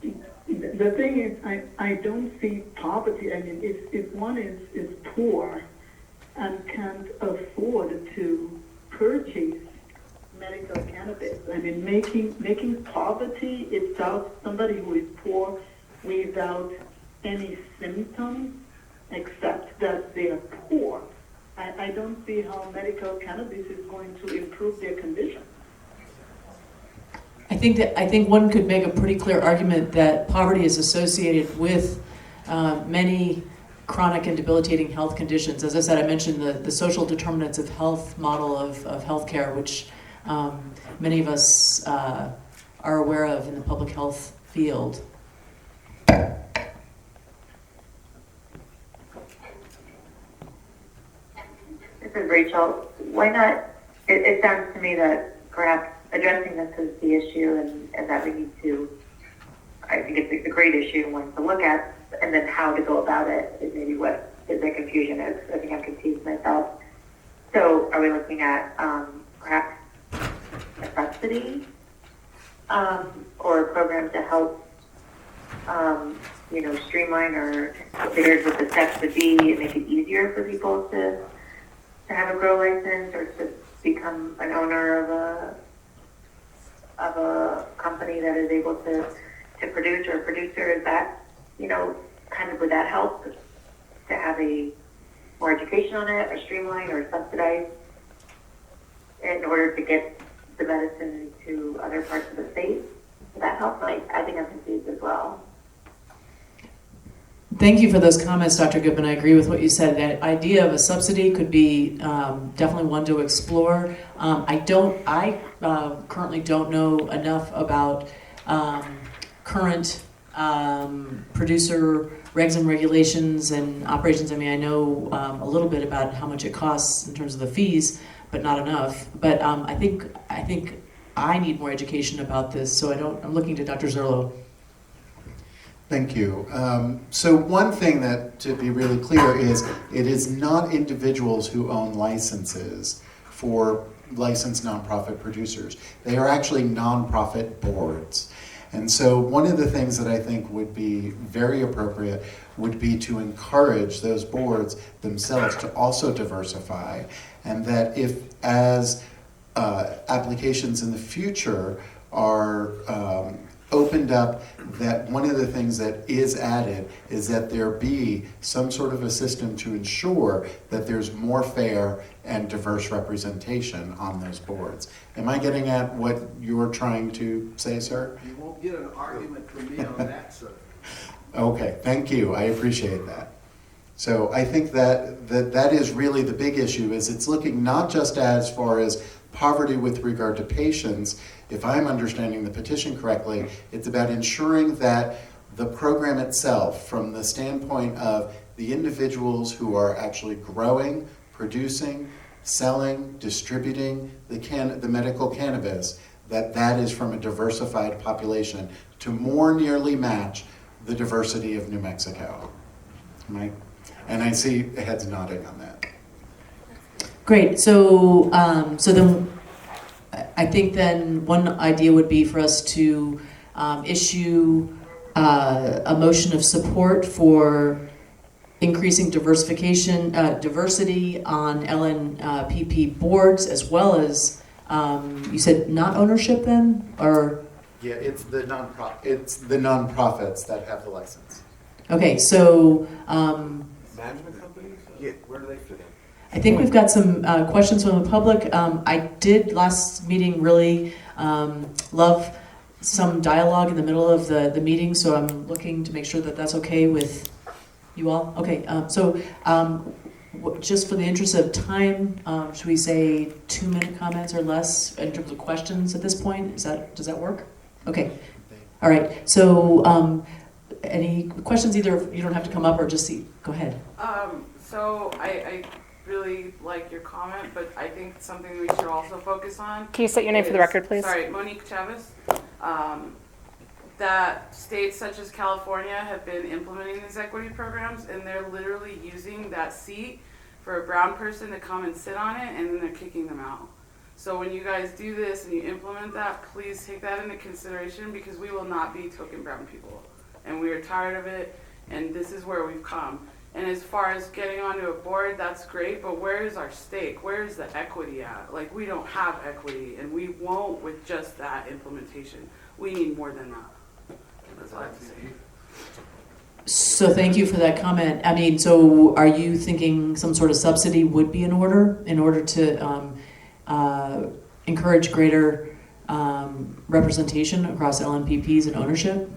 The thing is, I don't see poverty. I mean, if one is poor and can't afford to purchase medical cannabis, I mean, making poverty itself, somebody who is poor without any symptoms except that they are poor, I don't see how medical cannabis is going to improve their condition. I think one could make a pretty clear argument that poverty is associated with many chronic and debilitating health conditions. As I said, I mentioned the social determinants of health model of healthcare, which many of us are aware of in the public health field. This is Rachel. Why not, it sounds to me that perhaps addressing this is the issue and that we need to, I think it's a great issue and one to look at, and then how to go about it is maybe what the confusion is. I think I'm confused myself. So are we looking at perhaps a subsidy or a program to help, streamline or figure what the steps would be and make it easier for people to have a grow license or to become an owner of a company that is able to produce or a producer? Is that, would that help to have more education on it or streamline or subsidize in order to get the medicine to other parts of the state? Would that help? I think I'm confused as well. Thank you for those comments, Dr. Goodman. I agree with what you said. That idea of a subsidy could be definitely one to explore. I currently don't know enough about current producer regs and regulations and operations. I mean, I know a little bit about how much it costs in terms of the fees, but not enough. But I think I need more education about this. So I'm looking to Dr. Zerlo. Thank you. So one thing that, to be really clear, is it is not individuals who own licenses for licensed nonprofit producers. They are actually nonprofit boards. And so one of the things that I think would be very appropriate would be to encourage those boards themselves to also diversify, and that if as applications in the future are opened up, that one of the things that is added is that there be some sort of a system to ensure that there's more fair and diverse representation on those boards. Am I getting at what you're trying to say, sir? You won't get an argument from me on that, sir. Okay, thank you. I appreciate that. So I think that is really the big issue, is it's looking not just as far as poverty with regard to patients. If I'm understanding the petition correctly, it's about ensuring that the program itself, from the standpoint of the individuals who are actually growing, producing, selling, distributing the medical cannabis, that is from a diversified population to more nearly match the diversity of New Mexico. Right? And I see heads nodding on that. Great. So then I think then one idea would be for us to issue a motion of support for increasing diversity on LNPP boards, as well as you said not ownership then, or Yeah, it's the nonprofits that have the license. okay. So Management companies? Yeah, where do they fit in? I think we've got some questions from the public. I did last meeting really love some dialogue in the middle of the meeting, so I'm looking to make sure that that's okay with you all. Okay, just for the interest of time, should we say 2-minute comments or less in terms of questions at this point? Does that work? Okay. All right. So any questions? Either you don't have to come up or just go ahead. So I really like your comment, but I think something we should also focus on. Can you state your name for the record, please? Sorry, Monique Chavez. That states such as California have been implementing these equity programs, and they're literally using that seat for a brown person to come and sit on it, and then they're kicking them out. So when you guys do this and you implement that, please take that into consideration, because we will not be token brown people. And we are tired of it, and this is where we've come. And as far as getting onto a board, that's great, but where is our stake? Where is the equity at? Like, we don't have equity, and we won't with just that implementation. We need more than that. That's all I have to say. So thank you for that comment. I mean, so are you thinking some sort of subsidy would be in order to encourage greater representation across LNPPs and ownership?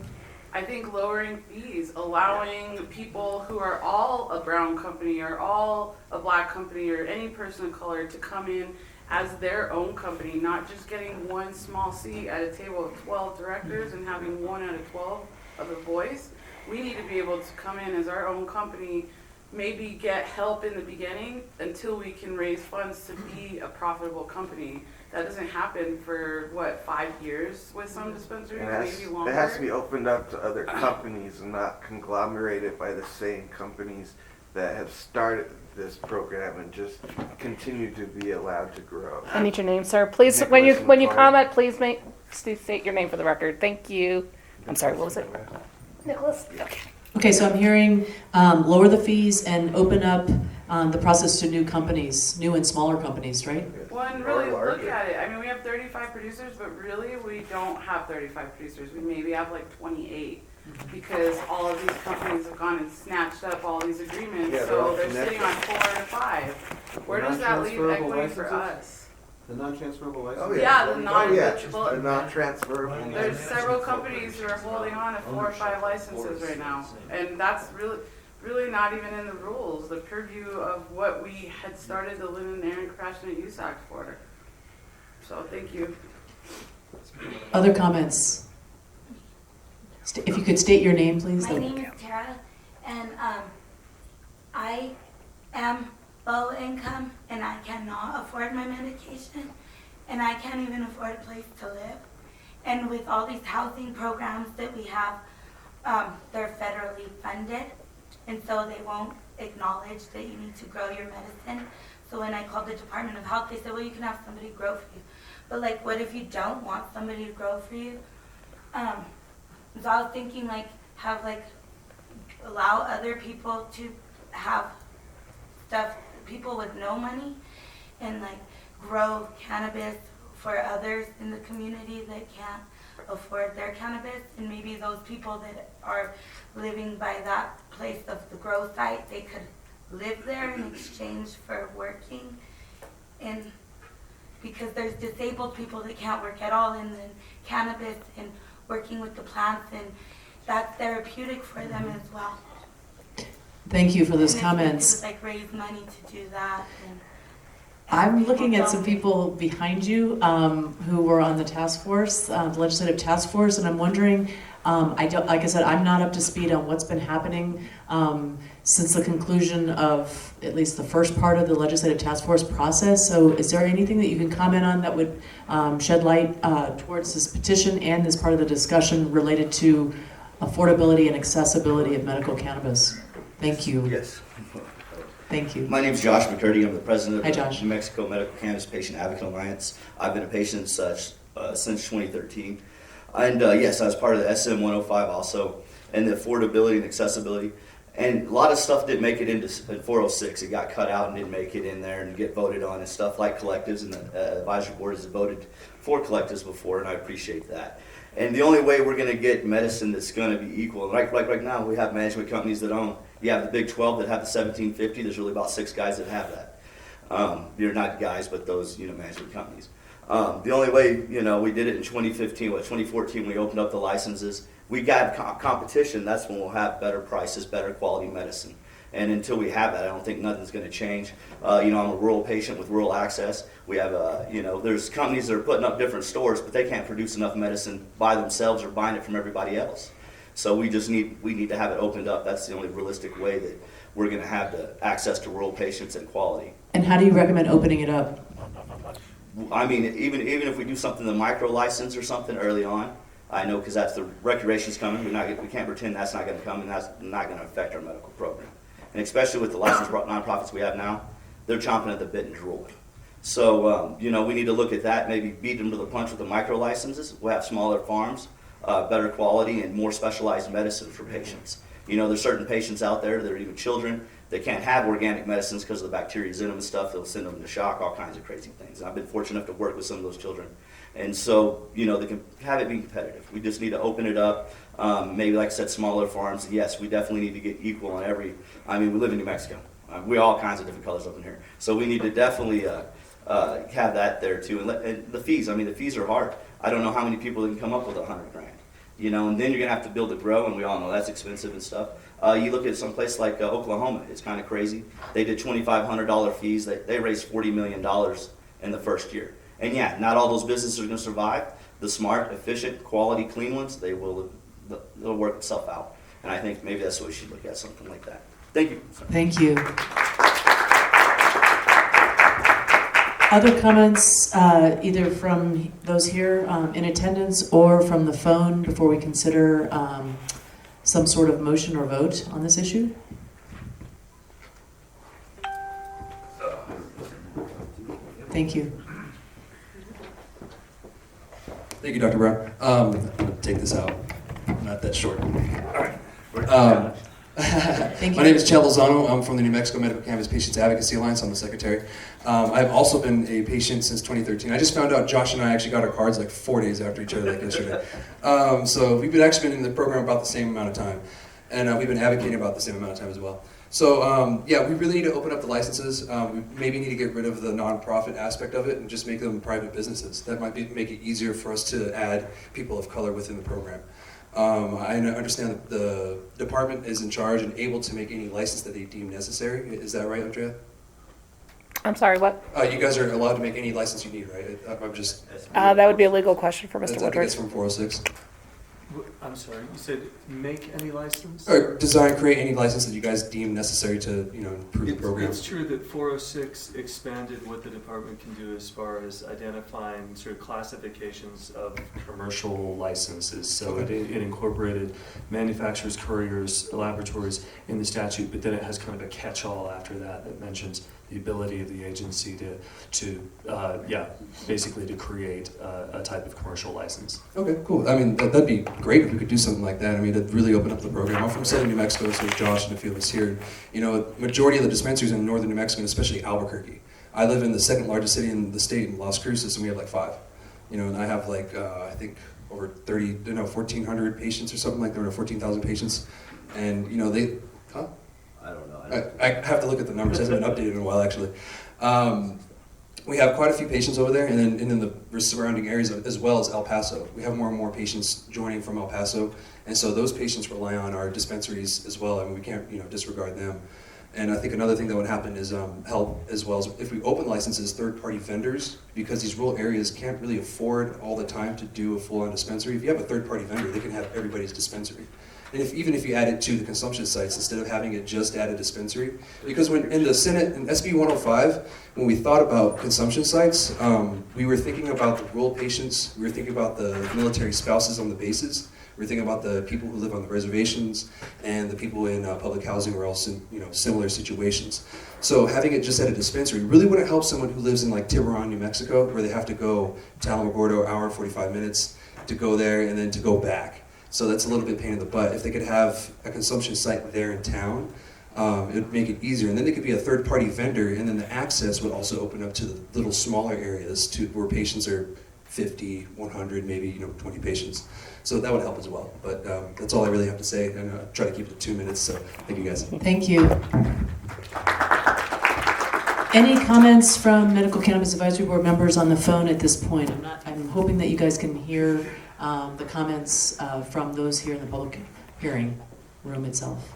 I think lowering fees, allowing people who are all a brown company or all a black company or any person of color to come in as their own company, not just getting one small seat at a table of 12 directors and having 1 out of 12 of a voice. We need to be able to come in as our own company, maybe get help in the beginning until we can raise funds to be a profitable company. That doesn't happen for, 5 years with some dispensaries, maybe longer? It has to be opened up to other companies and not conglomerated by the same companies that have started this program and just continue to be allowed to grow. I need your name, sir. Please, Nicholas when you McCoy. comment, please state your name for the record. Thank you. I'm sorry, what was it? Nicholas? Okay. Okay, so I'm hearing lower the fees and open up the process to new companies, new and smaller companies, right? Well, and really look at it. I mean, we have 35 producers, but really we don't have 35 producers. We maybe have like 28 because all of these companies have gone and snatched up all these agreements, Yeah, so they're they're sitting on 4 to 5. Where does that leave equity for us? The non-transferable license? Oh, yeah, the The non-transferable. non-transferable. There's several companies who are holding on to 4 or 5 licenses right now, and that's really not even in the rules, the purview of what we had started the Limited and Aaron Compassionate Use Act for. So thank you. Other comments? If you could state your name, please. My name is Tara, and I am low income, and I cannot afford my medication, and I can't even afford a place to live. And with all these housing programs that we have, they're federally funded, and so they won't acknowledge that you need to grow your medicine. So when I called the Department of Health, they said, well, you can have somebody grow for you. But like, what if you don't want somebody to grow for you? So I was thinking allow other people to have stuff, people with no money, and grow cannabis for others in the community that can't afford their cannabis, and maybe those people that are living by that place of the grow site, they could live there in exchange for working. And because there's disabled people that can't work at all, and then cannabis and working with the plants, and that's therapeutic for them as well. Thank you for those And comments. if we could, raise money to do that. And I'm looking at some people behind you who were on the task force, the legislative task force, and I'm wondering, like I said, I'm not up to speed on what's been happening since the conclusion of at least the first part of the legislative task force process. So is there anything that you can comment on that would shed light towards this petition and as part of the discussion related to affordability and accessibility of medical cannabis? Thank you. Yes. Thank you. My name is Josh McCurdy. I'm the president Hi, of Josh. the New Mexico Medical Cannabis Patient Advocate Alliance. I've been a patient since 2013. And yes, I was part of the SM 105 also, and the affordability and accessibility. And a lot of stuff didn't make it into 406. It got cut out and didn't make it in there and get voted on, and stuff like collectives, and the advisory board has voted for collectives before, and I appreciate that. And the only way we're going to get medicine that's going to be equal, like right now, we have management companies that own. You have the big 12 that have the 1750. There's really about 6 guys that have that. You're not guys, but those management companies. The only way we did it in 2015, 2014, we opened up the licenses. We got competition. That's when we'll have better prices, better quality medicine. And until we have that, I don't think nothing's going to change. I'm a rural patient with rural access. We have, there's companies that are putting up different stores, but they can't produce enough medicine by themselves or buying it from everybody else. So we need to have it opened up. That's the only realistic way that we're going to have the access to rural patients and quality. And how do you recommend opening it up? I mean, even if we do something, the micro license or something early on, I know because that's the regulation's coming. We can't pretend that's not going to come, and that's not going to affect our medical program. And especially with the licensed nonprofits we have now, they're chomping at the bit and drooling. So, we need to look at that, maybe beat them to the punch with the micro licenses. We'll have smaller farms, better quality, and more specialized medicine for patients. There's certain patients out there that are even children that can't have organic medicines because of the bacteria in them and stuff. They'll send them into shock, all kinds of crazy things. And I've been fortunate enough to work with some of those children. And so, they can have it be competitive. We just need to open it up. Maybe, like I said, smaller farms. Yes, we definitely need to get equal on we live in New Mexico. We're all kinds of different colors up in here. So we need to definitely have that there too. And the fees, the fees are hard. I don't know how many people can come up with $100,000. And then you're gonna have to build a grow, and we all know that's expensive and stuff. You look at some place like Oklahoma, it's kind of crazy. They did $2,500 fees. They raised $40 million in the first year. And yeah, not all those businesses are going to survive. The smart, efficient, quality, clean ones, it'll work itself out. And I think maybe that's what we should look at, something like that. Thank you. Thank you. Other comments, either from those here in attendance or from the phone before we consider some sort of motion or vote on this issue? Thank you. Thank you, Dr. Brown. I'm going to take this out. Not that short. All right. Thank you. My name is Chad Lozano. I'm from the New Mexico Medical Cannabis Patients Advocacy Alliance. I'm the secretary. I've also been a patient since 2013. I just found out Josh and I actually got our cards like 4 days after each other, like yesterday. So we've actually been in the program about the same amount of time. And we've been advocating about the same amount of time as well. So yeah, we really need to open up the licenses. We maybe need to get rid of the nonprofit aspect of it and just make them private businesses. That might make it easier for us to add people of color within the program. I understand that the department is in charge and able to make any license that they deem necessary. Is that right, Andrea? I'm sorry, what? You guys are allowed to make any license you need, right? I'm just... That would be a legal question for Mr. I think Woodward. it's from 406. I'm sorry, you said make any license? Or design, create any license that you guys deem necessary to, improve the program. It's true that 406 expanded what the department can do as far as identifying sort of classifications of Commercial licenses. So it incorporated manufacturers, couriers, laboratories in the statute, but then it has kind of a catch-all after that mentions the ability of the agency to basically to create a type of commercial license. Okay, cool. I mean, that'd be great if we could do something like that. I mean, it'd really open up the program. I'm from Southern New Mexico, so Josh and a few of us here. Majority of the dispensaries in Northern New Mexico, and especially Albuquerque. I live in the second largest city in the state, in Las Cruces, and we have like 5. And I have like, I think over 1,400 patients or something like that, or 14,000 patients. And, they, huh? I don't know. I have to look at the numbers. It hasn't been updated in a while, actually. We have quite a few patients over there, and then in the surrounding areas as well as El Paso. We have more and more patients joining from El Paso, and so those patients rely on our dispensaries as well. I mean, we can't disregard them. And I think another thing that would happen is help as well as if we open licenses, third-party vendors, because these rural areas can't really afford all the time to do a full-on dispensary. If you have a third-party vendor, they can have everybody's dispensary. And even if you add it to the consumption sites instead of having it just at a dispensary, because when in the Senate, in SB 105, when we thought about consumption sites, we were thinking about the rural patients, we were thinking about the military spouses on the bases, we were thinking about the people who live on the reservations, and the people in public housing or else in similar situations. So having it just at a dispensary really wouldn't help someone who lives in like Tiburon, New Mexico, where they have to go to Alamogordo, an hour and 45 minutes to go there and then to go back. So that's a little bit pain in the butt. If they could have a consumption site there in town, it would make it easier. And then they could be a third-party vendor, and then the access would also open up to the little smaller areas to where patients are 50, 100, maybe 20 patients. So that would help as well. But that's all I really have to say, and I'll try to keep it to 2 minutes. So thank you guys. Thank you. Any comments from Medical Cannabis Advisory Board members on the phone at this point? I'm hoping that you guys can hear the comments from those here in the public hearing room itself.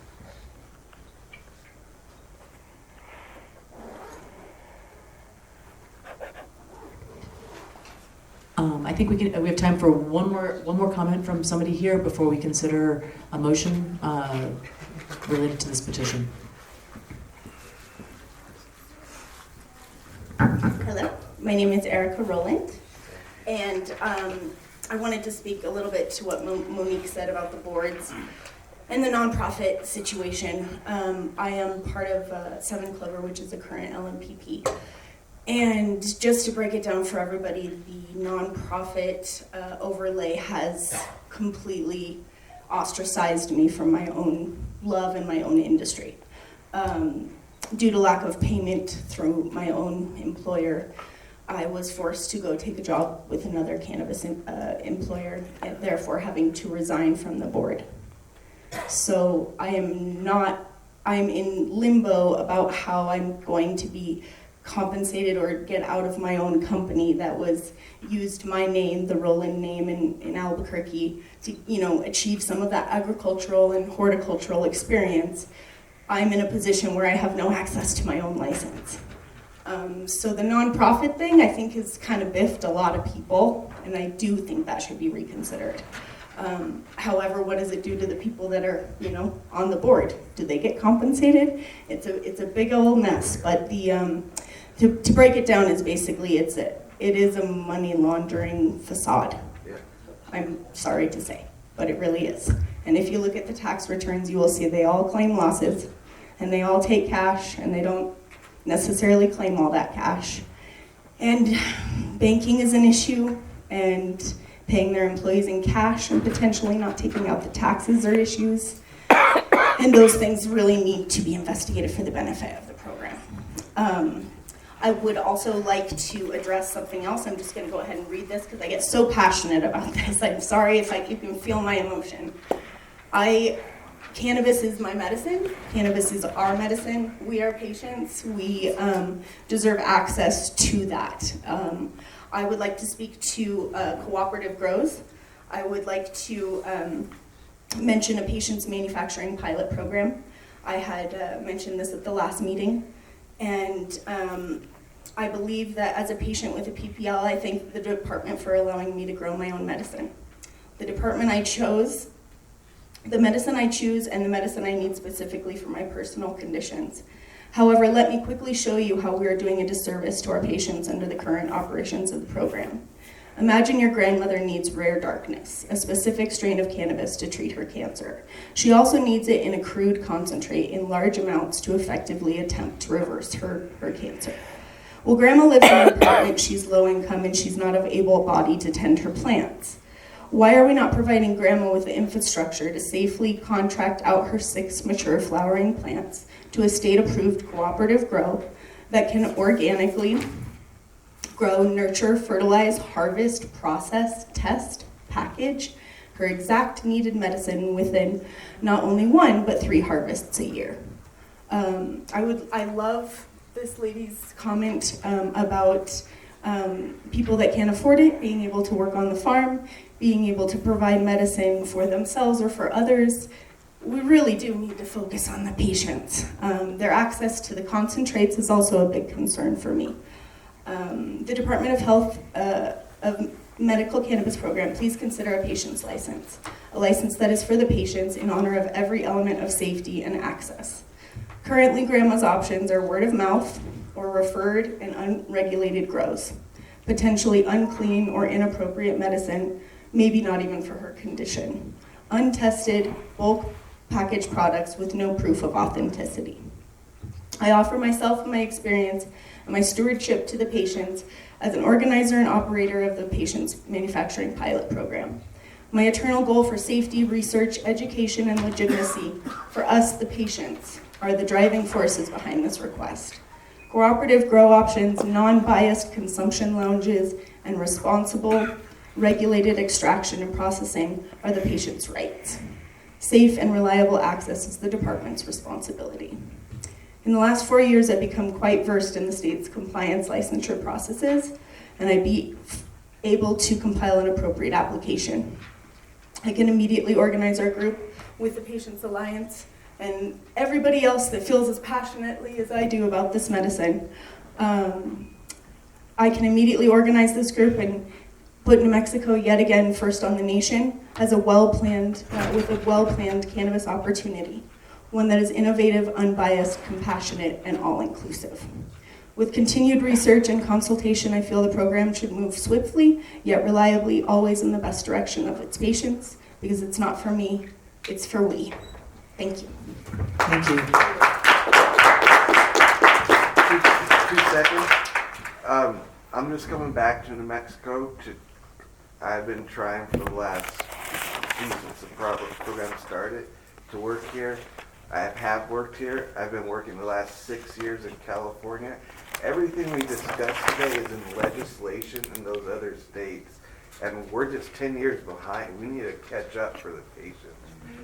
I think we have time for one more comment from somebody here before we consider a motion related to this petition. Hello, my name is Erica Rowland, and I wanted to speak a little bit to what Monique said about the boards and the nonprofit situation. I am part of 7 Clover, which is the current LMPP. And just to break it down for everybody, the nonprofit overlay has completely ostracized me from my own love and my own industry. Due to lack of payment through my own employer, I was forced to go take a job with another cannabis employer, and therefore having to resign from the board. So I'm in limbo about how I'm going to be compensated or get out of my own company that was used my name, the Roland name in Albuquerque, to achieve some of that agricultural and horticultural experience. I'm in a position where I have no access to my own license. So the nonprofit thing, I think, has kind of biffed a lot of people, and I do think that should be reconsidered. However, what does it do to the people that are, on the board? Do they get compensated? It's a big old mess. But to break it down is basically it is a money laundering facade. Yeah. I'm sorry to say, but it really is. And if you look at the tax returns, you will see they all claim losses, and they all take cash, and they don't necessarily claim all that cash. And banking is an issue, and paying their employees in cash and potentially not taking out the taxes are issues. And those things really need to be investigated for the benefit of the program. I would also like to address something else. I'm just going to go ahead and read this because I get so passionate about this. I'm sorry if you can feel my emotion. Cannabis is my medicine. Cannabis is our medicine. We are patients. We deserve access to that. I would like to speak to cooperative grows. I would like to mention a patient's manufacturing pilot program. I had mentioned this at the last meeting, and I believe that as a patient with a PPL, I thank the department for allowing me to grow my own medicine. The department I chose, the medicine I choose, and the medicine I need specifically for my personal conditions. However, let me quickly show you how we are doing a disservice to our patients under the current operations of the program. Imagine your grandmother needs rare darkness, a specific strain of cannabis to treat her cancer. She also needs it in a crude concentrate in large amounts to effectively attempt to reverse her cancer. Well, Grandma lives in an apartment, she's low income, and she's not of able body to tend her plants. Why are we not providing Grandma with the infrastructure to safely contract out her 6 mature flowering plants to a state-approved cooperative grow that can organically grow, nurture, fertilize, harvest, process, test, package her exact needed medicine within not only 1 but 3 harvests a year? I love this lady's comment about people that can't afford it being able to work on the farm, being able to provide medicine for themselves or for others. We really do need to focus on the patients. Their access to the concentrates is also a big concern for me. The Department of Health of Medical Cannabis Program, please consider a patient's license, a license that is for the patients in honor of every element of safety and access. Currently, Grandma's options are word of mouth or referred and unregulated grows, potentially unclean or inappropriate medicine, maybe not even for her condition, untested, bulk packaged products with no proof of authenticity. I offer myself and my experience and my stewardship to the patients as an organizer and operator of the patient's manufacturing pilot program. My eternal goal for safety, research, education, and legitimacy for us, the patients, are the driving forces behind this request. Cooperative grow options, non-biased consumption lounges, and responsible regulated extraction and processing are the patient's rights. Safe and reliable access is the department's responsibility. In the last 4 years, I've become quite versed in the state's compliance licensure processes, and I'd be able to compile an appropriate application. I can immediately organize our group with the Patients Alliance and everybody else that feels as passionately as I do about this medicine. I can immediately organize this group and put New Mexico yet again first on the nation as with a well-planned cannabis opportunity, one that is innovative, unbiased, compassionate, and all-inclusive. With continued research and consultation, I feel the program should move swiftly, yet reliably, always in the best direction of its patients, because it's not for me, it's for we. Thank you. Thank you. 2 seconds. I'm just coming back to New Mexico I've been trying for the last, since the program started, to work here. I have worked here. I've been working the last 6 years in California. Everything we discussed today is in legislation in those other states, and we're just 10 years behind. We need to catch up for the patients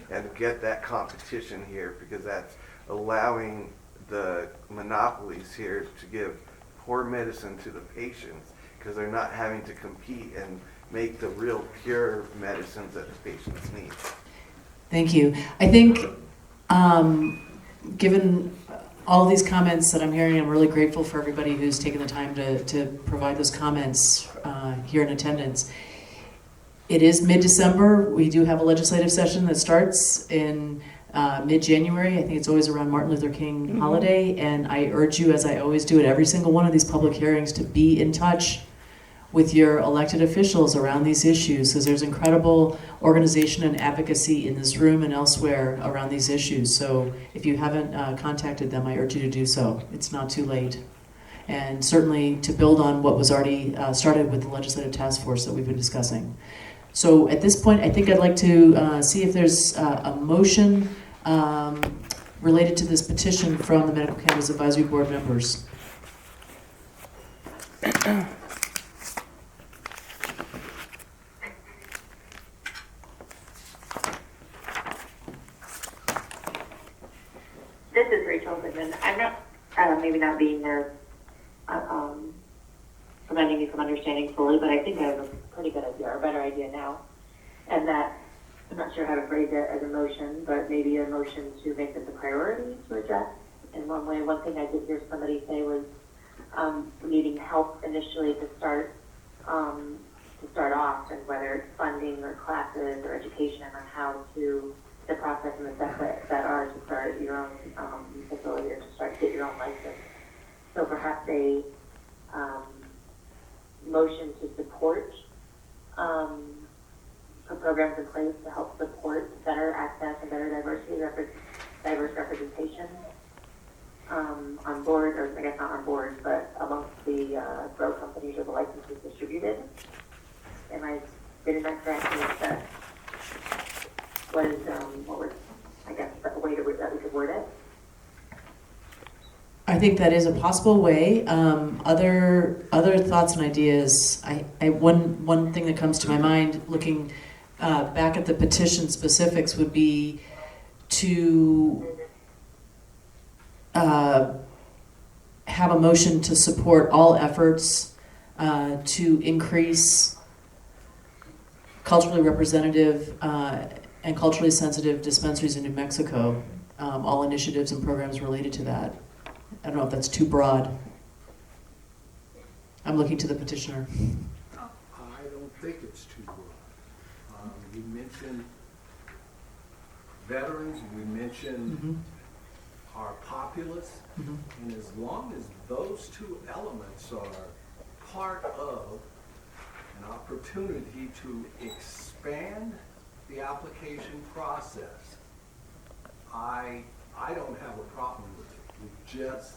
and get that competition here, because that's allowing the monopolies here to give poor medicine to the patients, because they're not having to compete and make the real pure medicines that the patients need. Thank you. I think, given all of these comments that I'm hearing, I'm really grateful for everybody who's taken the time to provide those comments here in attendance. It is mid-December. We do have a legislative session that starts in mid-January. I think it's always around Martin Luther King holiday, and I urge you, as I always do at every single one of these public hearings, to be in touch with your elected officials around these issues, because there's incredible organization and advocacy in this room and elsewhere around these issues. So if you haven't contacted them, I urge you to do so. It's not too late. And certainly to build on what was already started with the legislative task force that we've been discussing. So at this point, I think I'd like to see if there's a motion related to this petition from the Medical Cannabis Advisory Board members. This is Rachel Goodman. I'm not, maybe not being there, preventing me from understanding fully, but I think I have a pretty good idea, or a better idea now. And that, I'm not sure how to phrase it as a motion, but maybe a motion to make this a priority to address in one way. One thing I did hear somebody say was needing help initially to start off, and whether it's funding or classes or education on how to, the process and the steps that are to start your own facility or to start get your own license. So perhaps a motion to support put programs in place to help support better access and better diverse representation on board, or I guess not on board, but amongst the grow companies or the licenses distributed. Am I getting that correct? What was, I guess, a way that we could word it? I think that is a possible way. Other thoughts and ideas. One thing that comes to my mind, looking back at the petition specifics, would be to have a motion to support all efforts to increase culturally representative and culturally sensitive dispensaries in New Mexico. All initiatives and programs related to that. I don't know if that's too broad. I'm looking to the petitioner. I don't think it's too broad. We mentioned veterans, we mentioned our populace, and as long as those two elements are part of an opportunity to expand the application process, I don't have a problem with it. We just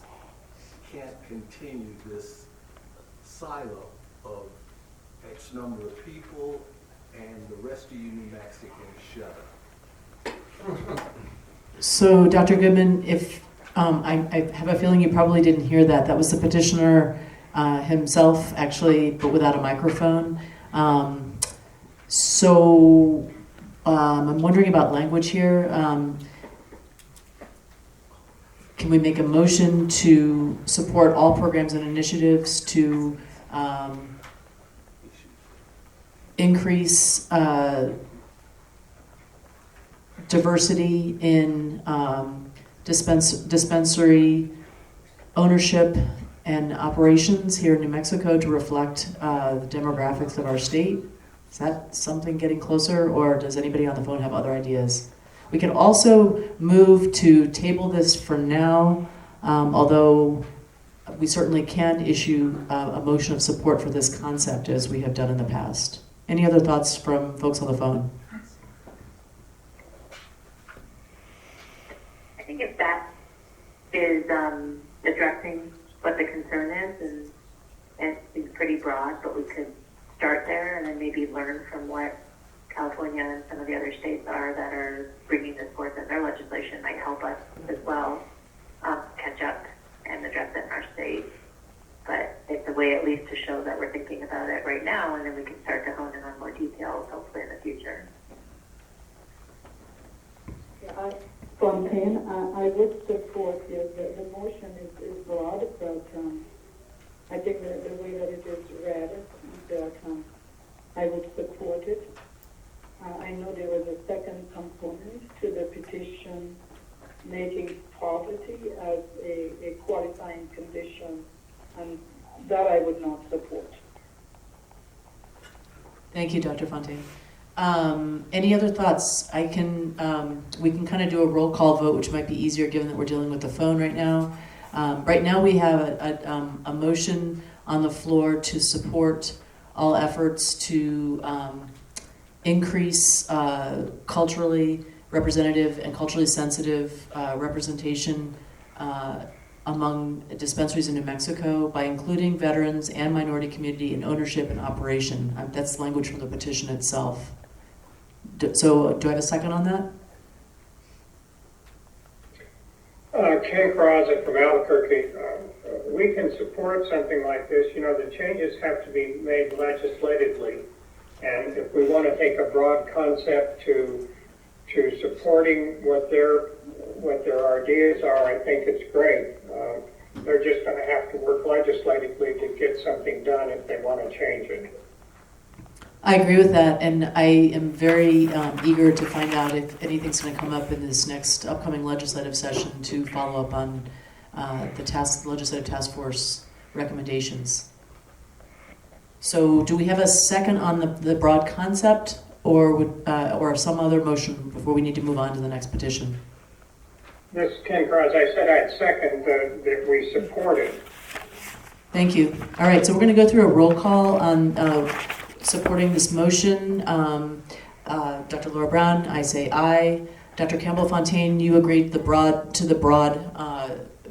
can't continue this silo of X number of people and the rest of you New Mexicans shut up. So, Dr. Goodman, if I have a feeling you probably didn't hear that. That was the petitioner himself, actually, but without a microphone. So, I'm wondering about language here. Can we make a motion to support all programs and initiatives to increase diversity in dispensary ownership and operations here in New Mexico to reflect the demographics of our state? Is that something getting closer, or does anybody on the phone have other ideas? We can also move to table this for now, although we certainly can issue a motion of support for this concept as we have done in the past. Any other thoughts from folks on the phone? I think if that is addressing what the concern is, and it's pretty broad, but we could start there and then maybe learn from what California and some of the other states are that are bringing this forth in their legislation might help us as well catch up and address it in our state. But it's a way at least to show that we're thinking about it right now, and then we can start to hone in on more details hopefully in the future. Yeah, Fontaine, I would support the motion is broad, but I think the way that it is read, that I would support it. I know there was a second component to the petition, making poverty as a qualifying condition, and that I would not support. Thank you, Dr. Fontaine. Any other thoughts? We can kind of do a roll call vote, which might be easier given that we're dealing with the phone right now. Right now we have a motion on the floor to support all efforts to increase culturally representative and culturally sensitive representation among dispensaries in New Mexico by including veterans and minority community in ownership and operation. That's language from the petition itself. So do I have a second on that? Ken Carrazza from Albuquerque. We can support something like this. You know, the changes have to be made legislatively. And if we want to take a broad concept to supporting what their ideas are, I think it's great. They're just going to have to work legislatively to get something done if they want to change it. I agree with that, and I am very eager to find out if anything's going to come up in this next upcoming legislative session to follow up on the legislative task force recommendations. So, do we have a second on the broad concept, or some other motion before we need to move on to the next petition? This is Ken Carrazza. I said I'd second that we support it. Thank you. All right, so we're going to go through a roll call on supporting this motion. Dr. Laura Brown, I say aye. Dr. Campbell Fontaine, you agreed to the broad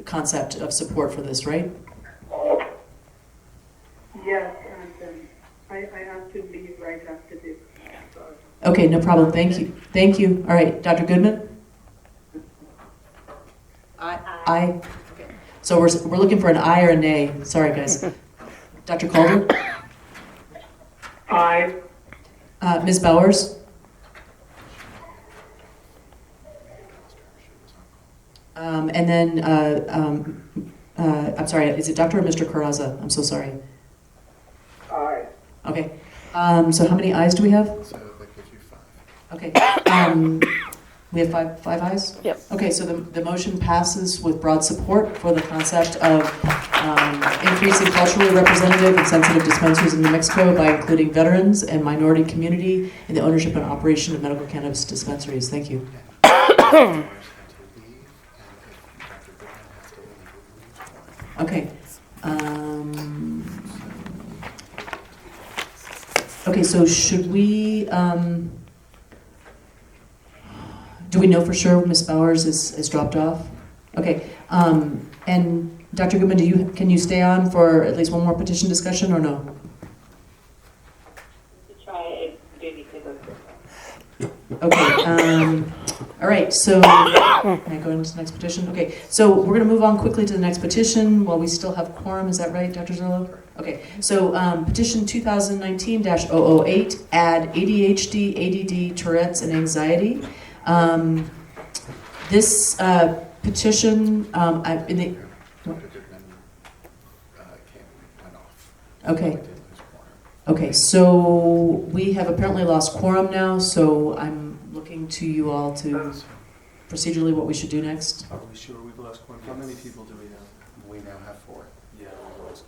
concept of support for this, right? Yes, and I have to leave right after this. Sorry. Okay, no problem. Thank you. Thank you. All right, Dr. Goodman? Aye. Okay. So we're looking for an aye or a nay. Sorry, guys. Dr. Calder? Aye. Ms. Bowers? And then, I'm sorry, is it Dr. or Mr. Carrazza? I'm so sorry. Aye. Okay. So how many ayes do we have? So that gives you 5. Okay. We have five ayes? Yep. Okay, so the motion passes with broad support for the concept of increasing culturally representative and sensitive dispensaries in New Mexico by including veterans and minority community in the ownership and operation of medical cannabis dispensaries. Thank you. Okay. Okay, so should we, do we know for sure Ms. Bowers is dropped off? Okay, and Dr. Goodman, can you stay on for at least one more petition discussion or no? Okay, all right, so, can I go into the next petition? Okay, so we're going to move on quickly to the next petition while we still have quorum, is that right, Dr. Zerlo? Okay, so petition 2019-008, add ADHD, ADD, Tourette's, and anxiety. This petition, in the... Okay. Okay, so we have apparently lost quorum now, so I'm looking to you all to procedurally what we should do next. Are we sure we've lost quorum? How many people do we have? We now have 4. Yeah, we've lost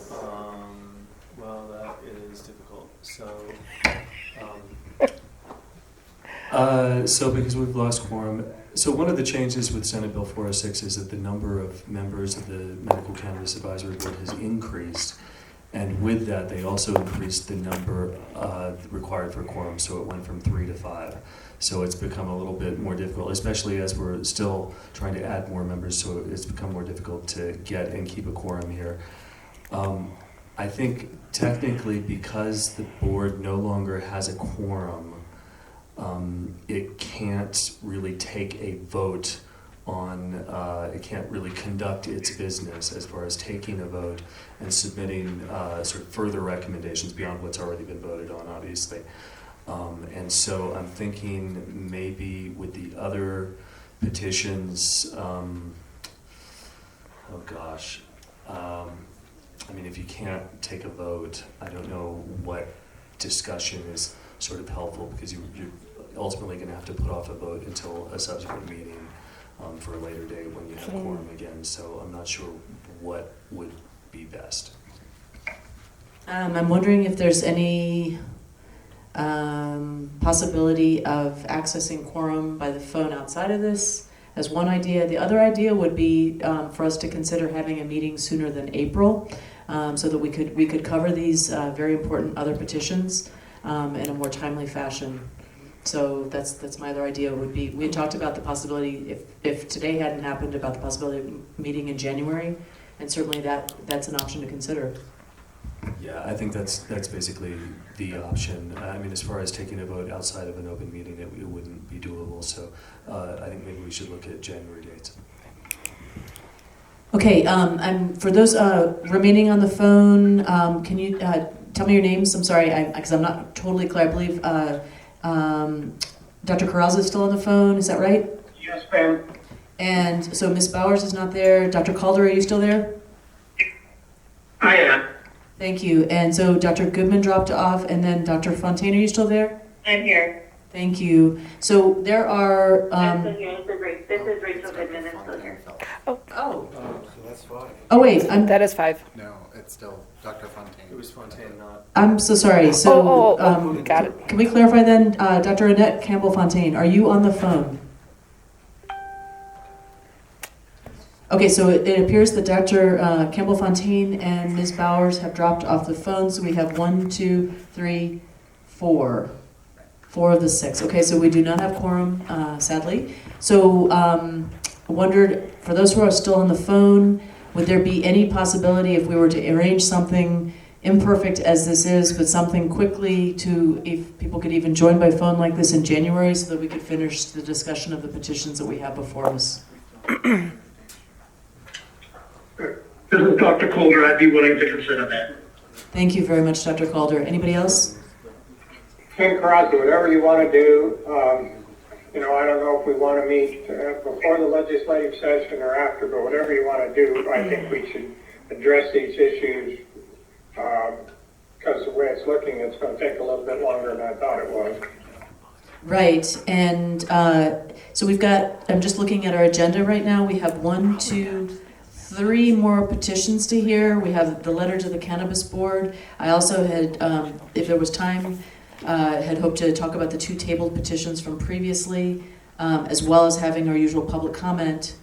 quorum. Well, that is difficult. So because we've lost quorum, so one of the changes with Senate Bill 406 is that the number of members of the Medical Cannabis Advisory Board has increased. And with that, they also increased the number required for quorum, so it went from 3 to 5. So it's become a little bit more difficult, especially as we're still trying to add more members, so it's become more difficult to get and keep a quorum here. I think technically because the board no longer has a quorum, it can't really take a vote on, it can't really conduct its business as far as taking a vote and submitting sort of further recommendations beyond what's already been voted on, obviously. And so I'm thinking maybe with the other petitions, oh gosh, I mean, if you can't take a vote, I don't know what discussion is sort of helpful because you're ultimately going to have to put off a vote until a subsequent meeting. for a later date when you have quorum again. So I'm not sure what would be best. I'm wondering if there's any possibility of accessing quorum by the phone outside of this as one idea. The other idea would be for us to consider having a meeting sooner than April, so that we could cover these very important other petitions in a more timely fashion. So that's my other idea would be, we had talked about the possibility, if today hadn't happened, about the possibility of meeting in January, and certainly that's an option to consider. Yeah, I think that's basically the option. I mean, as far as taking a vote outside of an open meeting, it wouldn't be doable. So I think maybe we should look at January dates. Okay, for those remaining on the phone, can you tell me your names? I'm sorry, because I'm not totally clear. I believe Dr. Carrazza is still on the phone. Is that right? Yes, ma'am. And so Ms. Bowers is not there. Dr. Calder, are you still there? I am. Thank you. And so Dr. Goodman dropped off, and then Dr. Fontaine, are you still there? I'm here. Thank you. So there are... I'm still here. This is Rachel Goodman. I'm still here. Oh. So that's 5. Oh, wait. That is 5. No, it's still Dr. Fontaine. It was Fontaine, not. I'm so sorry. So got it. Can we clarify then, Dr. Annette Campbell-Fontaine, are you on the phone? Okay, so it appears that Dr. Campbell-Fontaine and Ms. Bowers have dropped off the phone, so we have 1, 2, 3, 4. 4 of the 6. Okay, so we do not have quorum, sadly. So I wondered, for those who are still on the phone, would there be any possibility if we were to arrange something, imperfect as this is, but something quickly to, if people could even join by phone like this in January so that we could finish the discussion of the petitions that we have before us? This is Dr. Calder. I'd be willing to consider that. Thank you very much, Dr. Calder. Anybody else? Ken Crosby, whatever you want to do, I don't know if we want to meet before the legislative session or after, but whatever you want to do, I think we should address these issues, because the way it's looking, it's going to take a little bit longer than I thought it was. Right, and so we've got, I'm just looking at our agenda right now, we have 1, 2, 3 more petitions to hear. We have the letter to the Cannabis Board. I also had, if there was time, had hoped to talk about the 2 tabled petitions from previously, as well as having our usual public comment.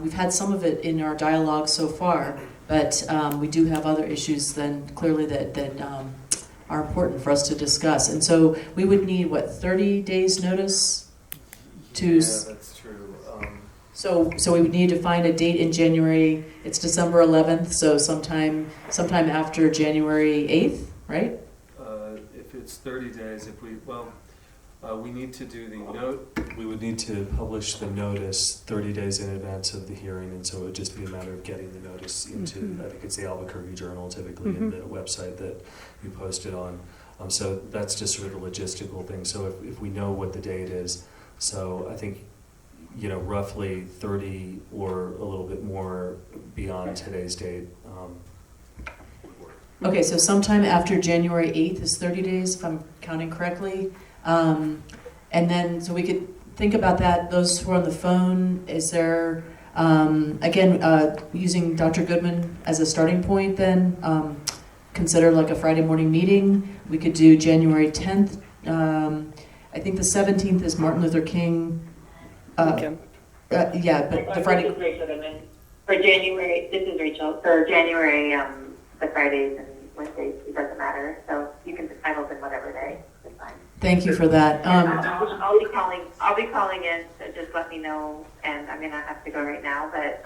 We've had some of it in our dialogue so far, but we do have other issues then clearly that are important for us to discuss. And so we would need, 30 days notice to... Yeah, that's true. So we would need to find a date in January. It's December 11th, so sometime after January 8th, right? If it's 30 days, we need to do the note. We would need to publish the notice 30 days in advance of the hearing, and so it would just be a matter of getting the notice into, I think it's the Albuquerque Journal typically, and the website that you post it on. So that's just sort of a logistical thing. So if we know what the date is, so I think, roughly 30 or a little bit more beyond today's date. Okay, so sometime after January 8th is 30 days, if I'm counting correctly. And then, so we could think about that. Those who are on the phone, is there, again, using Dr. Goodman as a starting point then, consider like a Friday morning meeting. We could do January 10th. I think the 17th is Martin Luther King. Yeah, but the Friday... This is Rachel Goodman. For January, this is Rachel. For January, the Fridays and Wednesdays, it doesn't matter. So you can, I'm open whatever day. It's fine. Thank you for that. I'll be calling in, so just let me know, and I'm going to have to go right now, but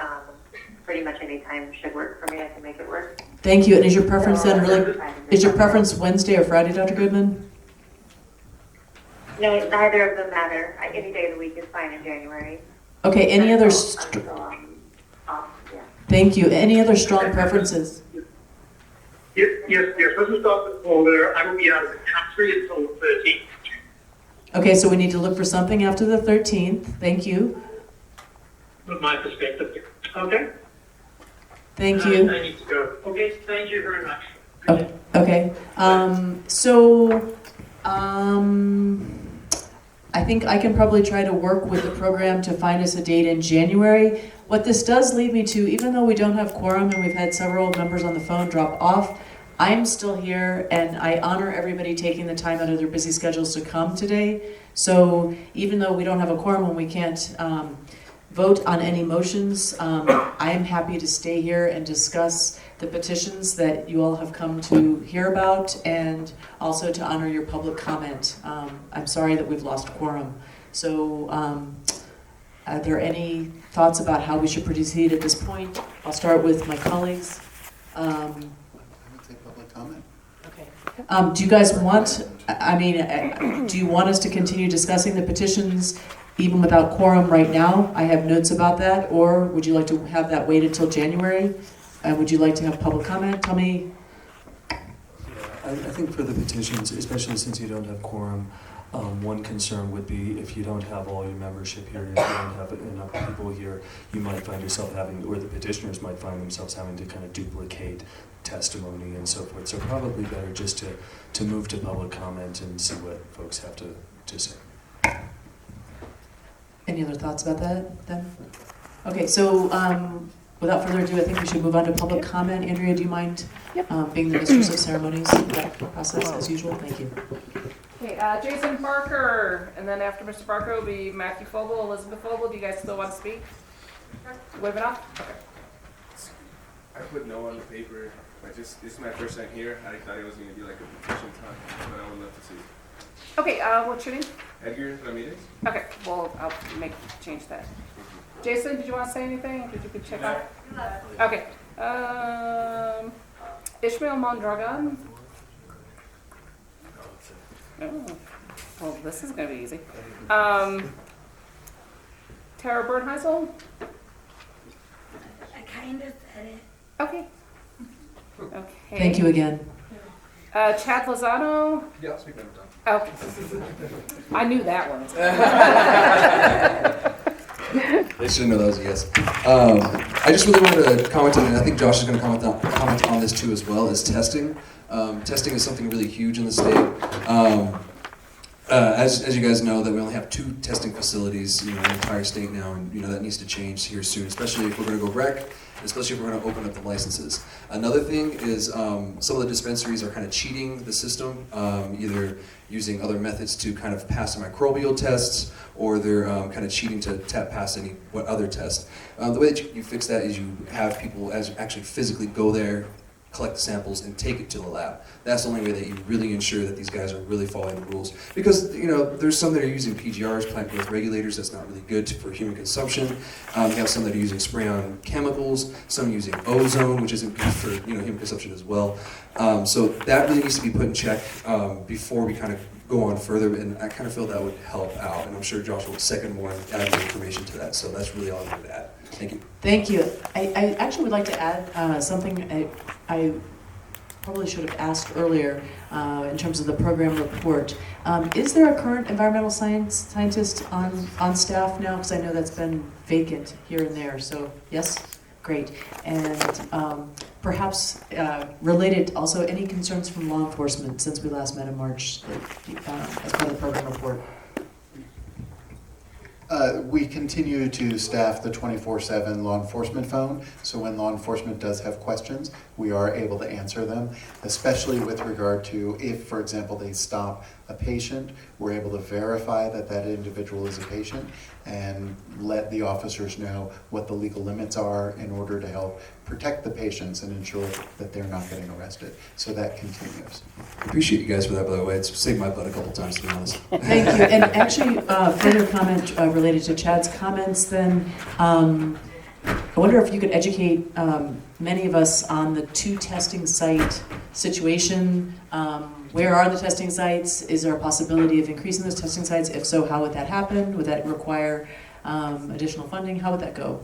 pretty much any time should work for me. I can make it work. Thank you. And is your preference then really, is your preference Wednesday or Friday, Dr. Goodman? No, neither of them matter. Any day of the week is fine in January. Okay, any other... Thank you. Any other strong preferences? Yes, this is Dr. Calder. I will be out of the country until the 13th. Okay, so we need to look for something after the 13th. Thank you. From my perspective. Okay. Thank you. I need to go. Okay, thank you very much. Okay. I think I can probably try to work with the program to find us a date in January. What this does lead me to, even though we don't have quorum and we've had several members on the phone drop off, I'm still here and I honor everybody taking the time out of their busy schedules to come today. So even though we don't have a quorum and we can't vote on any motions, I am happy to stay here and discuss the petitions that you all have come to hear about, and also to honor your public comment. I'm sorry that we've lost quorum. So are there any thoughts about how we should proceed at this point? I'll start with my colleagues. I would say public comment. Okay. Do you guys want, do you want us to continue discussing the petitions even without quorum right now? I have notes about that. Or would you like to have that waited till January? Would you like to have public comment? Tell me. I think for the petitions, especially since you don't have quorum, one concern would be if you don't have all your membership here, if you don't have enough people here, you might find yourself having, or the petitioners might find themselves having to kind of duplicate testimony and so forth. So probably better just to move to public comment and see what folks have to say. Any other thoughts about that then? Okay, so without further ado, I think we should move on to public comment. Andrea, do you mind being the mistress of ceremonies in that process as usual? Thank you. Okay, Jason Barker, and then after Mr. Barker will be Matthew Fogle, Elizabeth Fogle. Do you guys still want to speak? Wave it off? Okay. I put no on the paper. This is my first time here. I thought it was going to be like a petition time, but I would love to see. Okay, what's your name? Edgar Ramirez. Okay, well, I'll change that. Jason, did you want to say anything? Did you could check off? Okay. Ishmael Mondragon. Oh, well, this is going to be easy. Tara Bernheisel. I kind of said it. Okay. Okay. Thank you again. Chad Lozano. Yeah, I'll speak another time. Okay. I knew that one. They should know that was a yes. I just really wanted to comment on, and I think Josh is going to comment on this too as well, is testing. Testing is something really huge in the state. As you guys know, that we only have 2 testing facilities, in the entire state now, and that needs to change here soon, especially if we're going to go rec, especially if we're going to open up the licenses. Another thing is some of the dispensaries are kind of cheating the system, either using other methods to kind of pass the microbial tests, or they're kind of cheating to pass any other test. The way that you fix that is you have people actually physically go there, collect the samples, and take it to the lab. That's the only way that you really ensure that these guys are really following the rules. Because, there's some that are using PGRs, plant growth regulators, that's not really good for human consumption. You have some that are using spray-on chemicals, some using ozone, which isn't good for, human consumption as well. So that really needs to be put in check before we kind of go on further, and I kind of feel that would help out, and I'm sure Josh will second more and add more information to that, so that's really all I wanted to add. Thank you. Thank you. I actually would like to add something I probably should have asked earlier in terms of the program report. Is there a current environmental scientist on staff now? Because I know that's been vacant here and there, so yes? Great. And perhaps related also, any concerns from law enforcement since we last met in March as part of the program report? We continue to staff the 24/7 law enforcement phone, so when law enforcement does have questions, we are able to answer them, especially with regard to if, for example, they stop a patient, we're able to verify that that individual is a patient and let the officers know what the legal limits are in order to help protect the patients and ensure that they're not getting arrested. So that continues. Appreciate you guys for that, by the way. It's saved my butt a couple times, to be honest. Thank you. And actually, further comment related to Chad's comments then, I wonder if you could educate many of us on the 2 testing site situation. Where are the testing sites? Is there a possibility of increasing those testing sites? If so, how would that happen? Would that require additional funding? How would that go?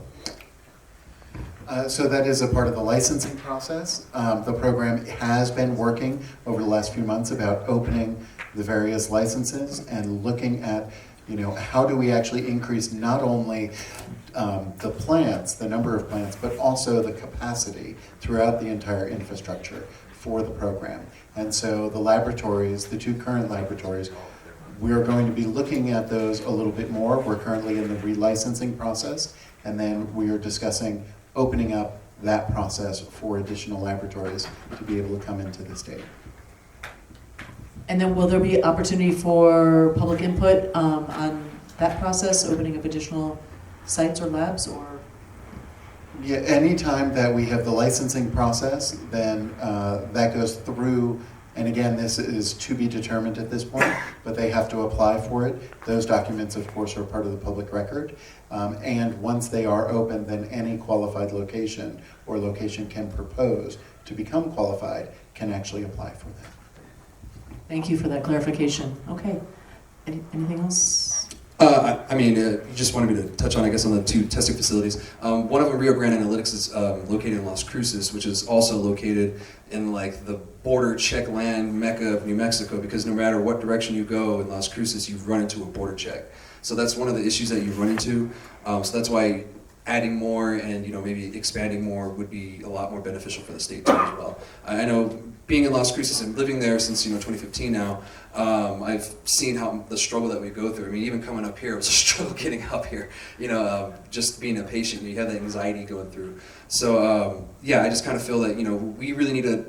So that is a part of the licensing process. The program has been working over the last few months about opening the various licenses and looking at, how do we actually increase not only the plants, the number of plants, but also the capacity throughout the entire infrastructure for the program. And so the laboratories, the 2 current laboratories, We are going to be looking at those a little bit more. We're currently in the relicensing process, and then we are discussing opening up that process for additional laboratories to be able to come into the state. And then will there be opportunity for public input on that process, opening up additional sites or labs, or? Yeah, anytime that we have the licensing process, then that goes through, and again, this is to be determined at this point, but they have to apply for it. Those documents, of course, are part of the public record. And once they are open, then any qualified location or location can propose to become qualified can actually apply for that. Thank you for that clarification. Okay. Anything else? You just wanted me to touch on, I guess, on the two testing facilities. One of them, Rio Grande Analytics, is located in Las Cruces, which is also located in like the border check land mecca of New Mexico, because no matter what direction you go in Las Cruces, you run into a border check. So that's one of the issues that you run into. So that's why adding more and maybe expanding more would be a lot more beneficial for the state too as well. I know being in Las Cruces and living there since 2015 now, I've seen how the struggle that we go through. I mean, even coming up here, it was a struggle getting up here. Just being a patient, you have that anxiety going through. So I just kind of feel that we really need to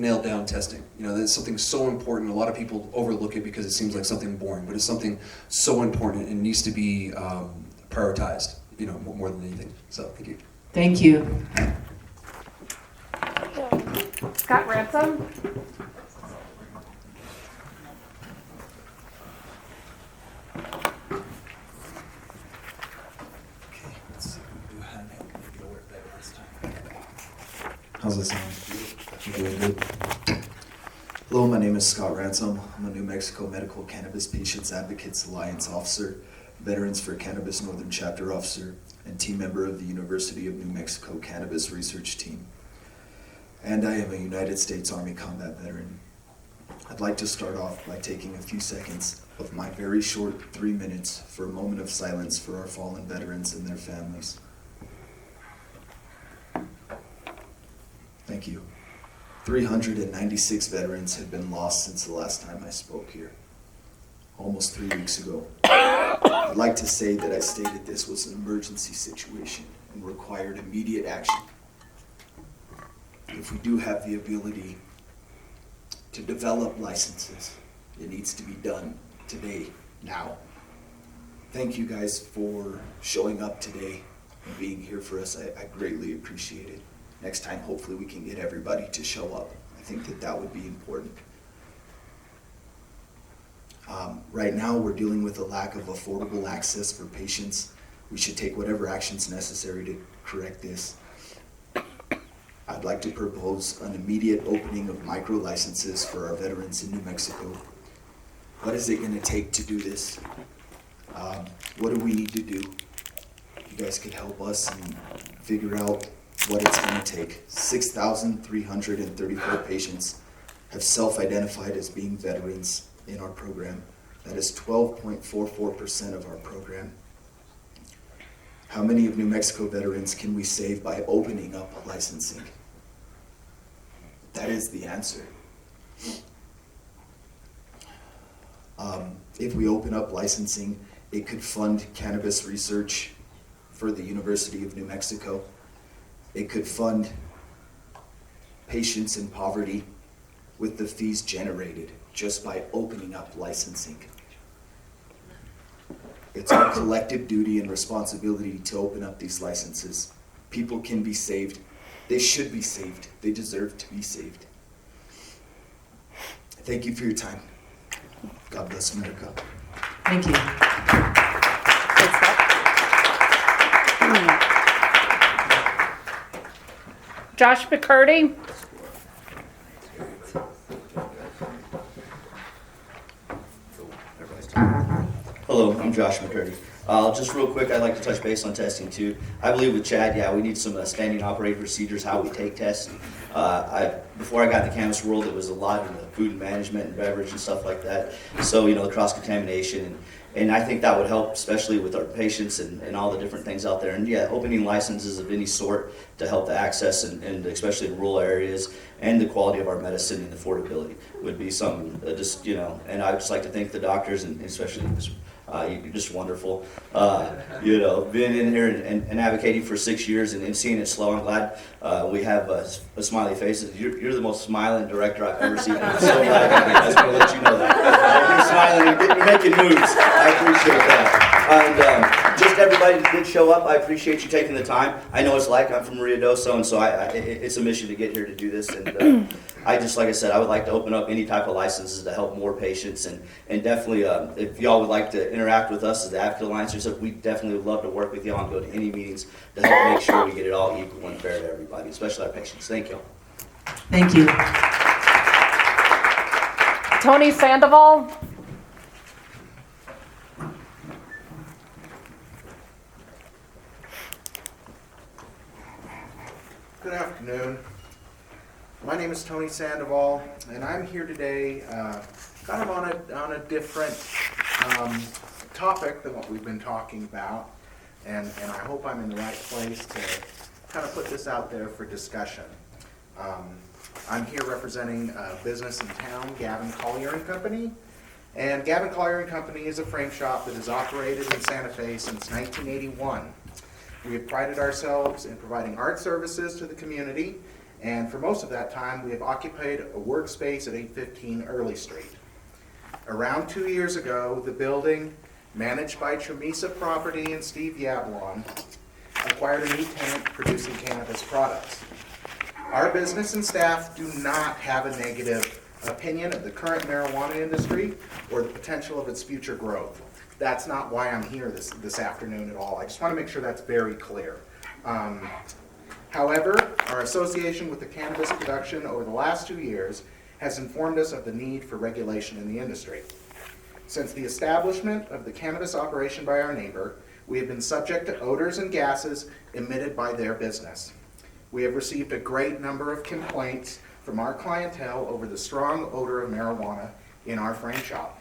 nail down testing. That's something so important. A lot of people overlook it because it seems like something boring, but it's something so important and needs to be prioritized. More than anything. So thank you. Thank you. Scott Ransom? How's this sound? You doing good? Hello, my name is Scott Ransom. I'm a New Mexico Medical Cannabis Patients Advocates Alliance officer, Veterans for Cannabis Northern Chapter officer, and team member of the University of New Mexico Cannabis Research Team. And I am a United States Army combat veteran. I'd like to start off by taking a few seconds of my very short 3 minutes for a moment of silence for our fallen veterans and their families. Thank you. 396 veterans have been lost since the last time I spoke here, almost 3 weeks ago. I'd like to say that I stated this was an emergency situation and required immediate action. If we do have the ability to develop licenses, it needs to be done today, now. Thank you guys for showing up today and being here for us. I greatly appreciate it. Next time, hopefully we can get everybody to show up. I think that would be important. Right now, we're dealing with a lack of affordable access for patients. We should take whatever actions necessary to correct this. I'd like to propose an immediate opening of micro licenses for our veterans in New Mexico. What is it going to take to do this? What do we need to do? You guys could help us and figure out what it's going to take. 6,334 patients have self-identified as being veterans in our program. That is 12.44% of our program. How many of New Mexico veterans can we save by opening up licensing? That is the answer. If we open up licensing, it could fund cannabis research for the University of New Mexico. It could fund patients in poverty with the fees generated just by opening up licensing. It's our collective duty and responsibility to open up these licenses. People can be saved. They should be saved. They deserve to be saved. Thank you for your time. God bless America. Thank you. Josh McCurdy? Hello, I'm Josh McCurdy. Just real quick, I'd like to touch base on testing too. I believe with Chad, we need some standing operating procedures, how we take tests. Before I got in the cannabis world, it was a lot in the food and management and beverage and stuff like that. So, the cross-contamination And I think that would help, especially with our patients and all the different things out there. And yeah, opening licenses of any sort to help the access and especially in rural areas and the quality of our medicine and affordability would be something just, you know, and I'd just like to thank the doctors and especially you're just wonderful. You know, being in here and advocating for 6 years and seeing it slow. I'm glad we have a smiley face. You're the most smiling director I've ever seen. I'm so glad I just want to let you know that. You're smiling, you're making moves. I appreciate that. And just everybody that did show up, I appreciate you taking the time. I know it's like I'm from Rio Doso, and so it's a mission to get here to do this. And I just, like I said, I would like to open up any type of licenses to help more patients. And definitely, if y'all would like to interact with us as the Advocate Alliance or stuff, we definitely would love to work with y'all and go to any meetings to help make sure we get it all equal and fair to everybody, especially our patients. Thank y'all. Thank you. Tony Sandoval. Good afternoon. My name is Tony Sandoval, and I'm here today kind of on a different topic than what we've been talking about, and I hope I'm in the right place to kind of put this out there for discussion. I'm here representing a business in town, Gavin Collier & Company, and Gavin Collier & Company is a frame shop that has operated in Santa Fe since 1981. We have prided ourselves in providing art services to the community, and for most of that time, we have occupied a workspace at 815 Early Street. Around 2 years ago, the building, managed by Tremisa Property and Steve Yablon, acquired a new tenant producing cannabis products. Our business and staff do not have a negative opinion of the current marijuana industry or the potential of its future growth. That's not why I'm here this afternoon at all. I just want to make sure that's very clear. However, our association with the cannabis production over the last 2 years has informed us of the need for regulation in the industry. Since the establishment of the cannabis operation by our neighbor, we have been subject to odors and gases emitted by their business. We have received a great number of complaints from our clientele over the strong odor of marijuana in our frame shop.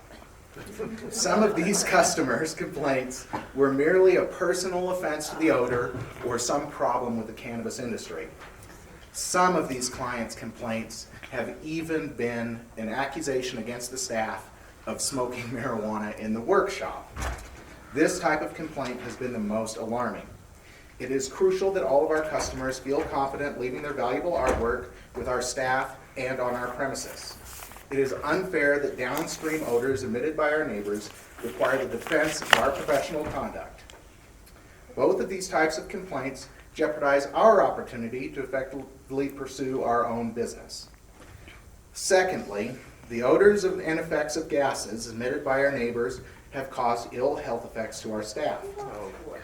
Some of these customers' complaints were merely a personal offense to the odor or some problem with the cannabis industry. Some of these clients' complaints have even been an accusation against the staff of smoking marijuana in the workshop. This type of complaint has been the most alarming. It is crucial that all of our customers feel confident leaving their valuable artwork with our staff and on our premises. It is unfair that downstream odors emitted by our neighbors require the defense of our professional conduct. Both of these types of complaints jeopardize our opportunity to effectively pursue our own business. Secondly, the odors and effects of gases emitted by our neighbors have caused ill health effects to our staff.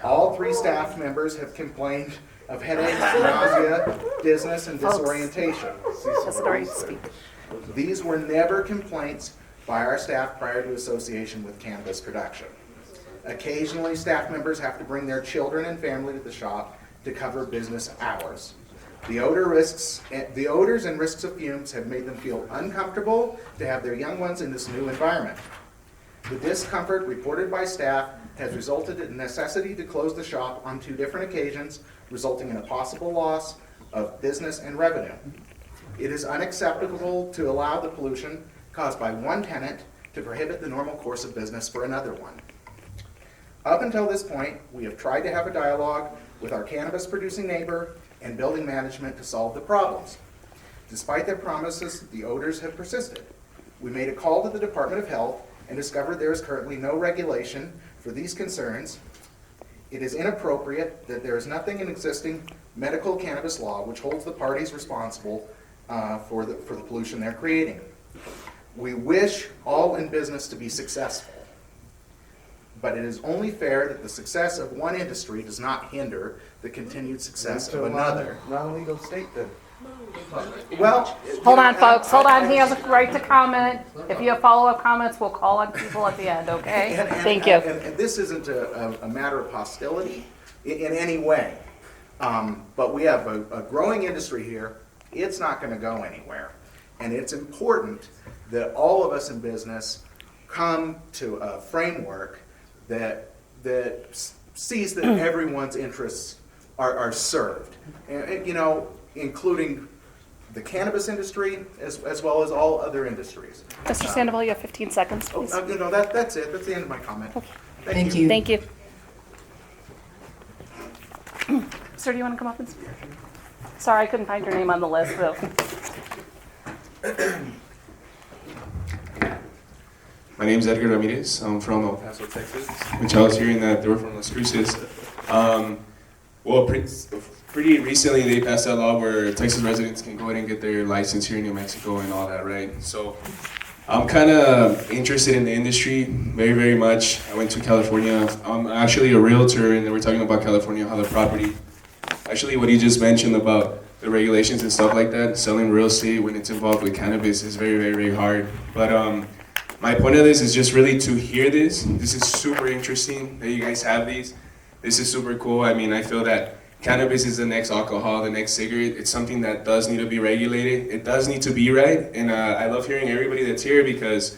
All 3 staff members have complained of headaches, nausea, dizziness, and disorientation. These were never complaints by our staff prior to association with cannabis production. Occasionally, staff members have to bring their children and family to the shop to cover business hours. The odors and risks of fumes have made them feel uncomfortable to have their young ones in this new environment. The discomfort reported by staff has resulted in the necessity to close the shop on 2 different occasions, resulting in a possible loss of business and revenue. It is unacceptable to allow the pollution caused by one tenant to prohibit the normal course of business for another one. Up until this point, we have tried to have a dialogue with our cannabis producing neighbor and building management to solve the problems. Despite their promises, the odors have persisted. We made a call to the Department of Health and discovered there is currently no regulation for these concerns. It is inappropriate that there is nothing in existing medical cannabis law which holds the parties responsible for the pollution they're creating. We wish all in business to be successful, but it is only fair that the success of one industry does not hinder the continued success of another. Not a legal state then. Well, Hold on, folks. Hold on. He has a right to comment. If you have follow-up comments, we'll call on people at the end, okay? Thank you. And this isn't a matter of hostility in any way, but we have a growing industry here. It's not going to go anywhere. And it's important that all of us in business come to a framework that sees that everyone's interests are served, and, you know, including the cannabis industry as well as all other industries. Mr. Sandoval, you have 15 seconds, please. No, that's it. That's the end of my comment. Okay. Thank you. Thank you. Sir, do you want to come up and speak? Sorry, I couldn't find your name on the list. So. My name is Edgar Ramirez. I'm from El Paso, Texas, which I was hearing that they were from Las Cruces. Pretty recently they passed that law where Texas residents can go ahead and get their license here in New Mexico and all that, right? So I'm kind of interested in the industry very, very much. I went to California. I'm actually a realtor, and we're talking about California, how the property. Actually, what you just mentioned about the regulations and stuff like that, selling real estate when it's involved with cannabis is very, very, very hard. But my point of this is just really to hear this. This is super interesting that you guys have these. This is super cool. I mean, I feel that cannabis is the next alcohol, the next cigarette. It's something that does need to be regulated. It does need to be right. And I love hearing everybody that's here because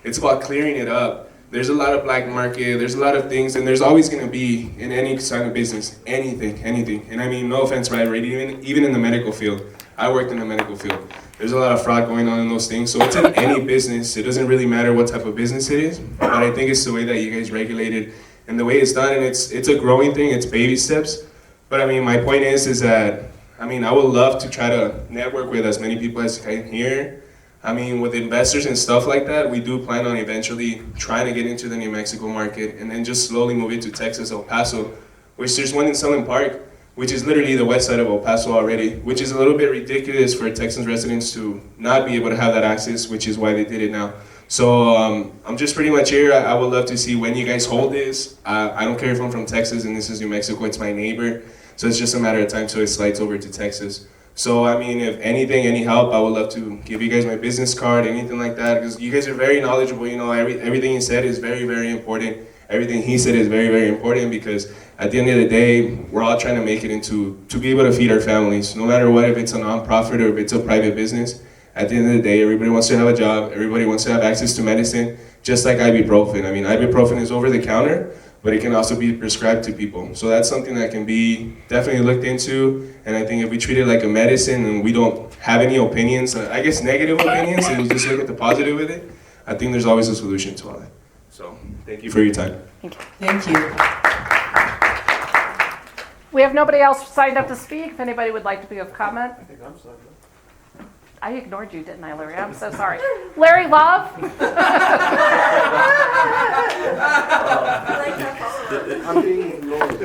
it's about clearing it up. There's a lot of black market, there's a lot of things, and there's always gonna be in any kind of business, anything. And I mean, no offense, right? Even in the medical field. I worked in the medical field. There's a lot of fraud going on in those things. So it's in any business. It doesn't really matter what type of business it is, but I think it's the way that you guys regulate it and the way it's done, and it's a growing thing, it's baby steps. But I mean, my point is that, I mean, I would love to try to network with as many people as I can here. I mean, with investors and stuff like that, we do plan on eventually trying to get into the New Mexico market and then just slowly move into Texas, El Paso, which there's one in Sunland Park, which is literally the west side of El Paso already, which is a little bit ridiculous for Texas residents to not be able to have that access, which is why they did it now. So I'm just pretty much here. I would love to see when you guys hold this. I don't care if I'm from Texas and this is New Mexico, it's my neighbor. So it's just a matter of time till it slides over to Texas. So I mean, if anything, any help, I would love to give you guys my business card, anything like that, because you guys are very knowledgeable. You know, everything you said is very, very important. Everything he said is very, very important because at the end of the day, we're all trying to make it to be able to feed our families, no matter what, if it's a nonprofit or if it's a private business. At the end of the day, everybody wants to have a job. Everybody wants to have access to medicine, just like ibuprofen. I mean, ibuprofen is over the counter, but it can also be prescribed to people. So that's something that can be definitely looked into. And I think if we treat it like a medicine and we don't have any opinions, I guess negative opinions, and we just look at the positive with it, I think there's always a solution to all that. So thank you for your time. Thank you. Thank you. We have nobody else signed up to speak. If anybody would like to give a comment. I think I'm signed up. I ignored you, didn't I, Larry? I'm so sorry. Larry Love? I'm being ignored.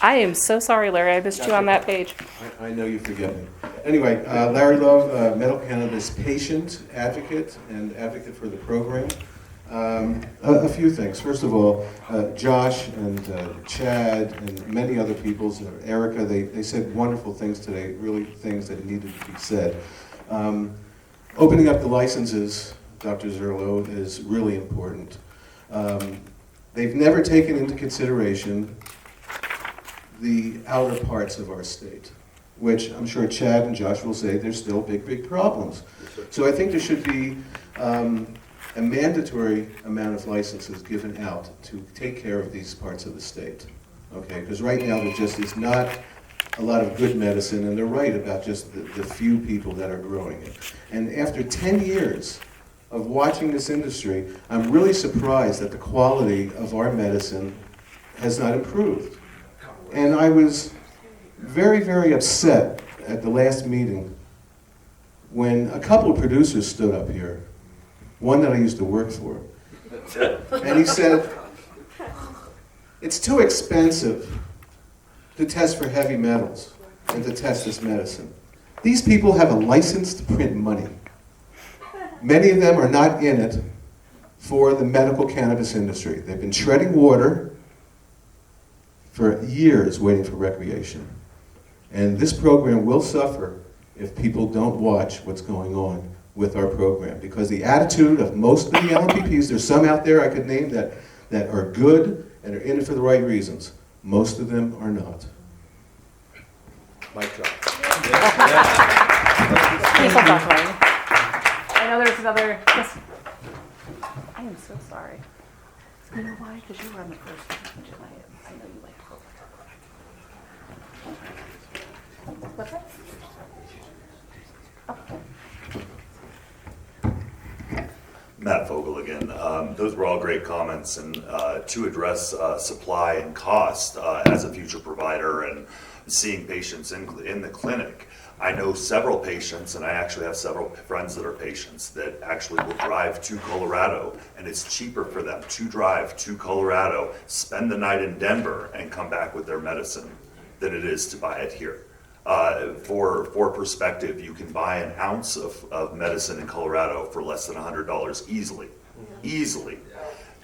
I am so sorry, Larry. I missed you on that page. I know you forget me. Anyway, Larry Love, medical cannabis patient, advocate, and advocate for the program. A few things. First of all, Josh and Chad and many other people, Erica, they said wonderful things today, really things that needed to be said. Opening up the licenses, Dr. Zerlo, is really important. They've never taken into consideration the outer parts of our state, which I'm sure Chad and Josh will say there's still big, big problems. So I think there should be a mandatory amount of licenses given out to take care of these parts of the state. Okay, because right now there just is not a lot of good medicine, and they're right about just the few people that are growing it. And after 10 years of watching this industry, I'm really surprised that the quality of our medicine has not improved. And I was very, very upset at the last meeting when a couple of producers stood up here, one that I used to work for, and he said, it's too expensive to test for heavy metals and to test this medicine. These people have a license to print money. Many of them are not in it for the medical cannabis industry. They've been treading water for years waiting for recreation. And this program will suffer if people don't watch what's going on with our program. Because the attitude of most of the LMPPs, there's some out there I could name that are good and are in it for the right reasons. Most of them are not. Mic drop. Please hold on, Larry. I know there's another. Yes. I am so sorry. You know why? Because you were on the first page, and I know you like to go. What's that? Matt Vogel again. Those were all great comments, and to address supply and cost as a future provider and seeing patients in the clinic, I know several patients, and I actually have several friends that are patients that actually will drive to Colorado, and it's cheaper for them to drive to Colorado, spend the night in Denver, and come back with their medicine than it is to buy it here. For perspective, you can buy an ounce of medicine in Colorado for less than $100 easily. Easily.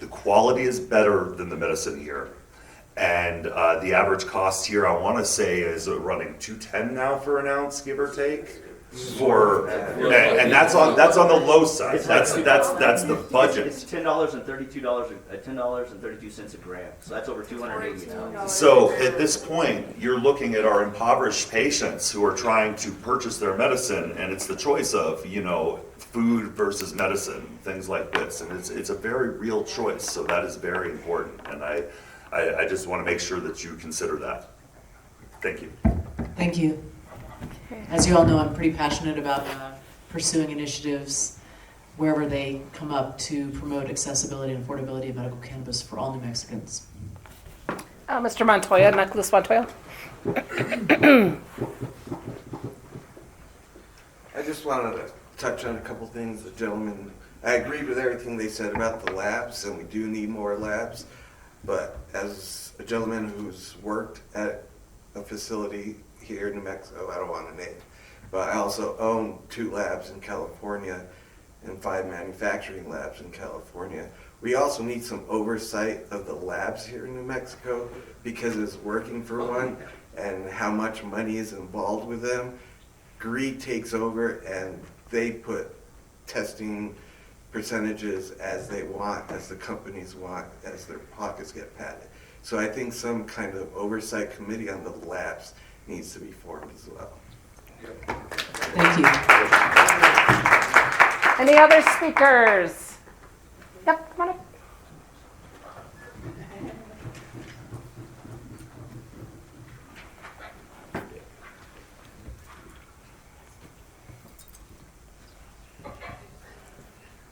The quality is better than the medicine here. And the average cost here, I want to say, is running $210 now for an ounce, give or take. And that's on the low side. That's the budget. It's $10.32 a gram. So that's over 280 now. So at this point, you're looking at our impoverished patients who are trying to purchase their medicine, and it's the choice of, you know, food versus medicine, things like this, and it's a very real choice. So that is very important, and I just want to make sure that you consider that. Thank you. Thank you. As you all know, I'm pretty passionate about pursuing initiatives wherever they come up to promote accessibility and affordability of medical cannabis for all New Mexicans. Mr. Montoya, Nicholas Montoya. I just wanted to touch on a couple things. The gentleman, I agreed with everything they said about the labs, and we do need more labs. But as a gentleman who's worked at a facility here in New Mexico, I don't want to name, but I also own 2 labs in California and 5 manufacturing labs in California. We also need some oversight of the labs here in New Mexico because it's working for one and how much money is involved with them. Greed takes over and they put testing percentages as they want, as the companies want, as their pockets get padded. So I think some kind of oversight committee on the labs needs to be formed as well. Thank you. Any other speakers? Yep, come on up.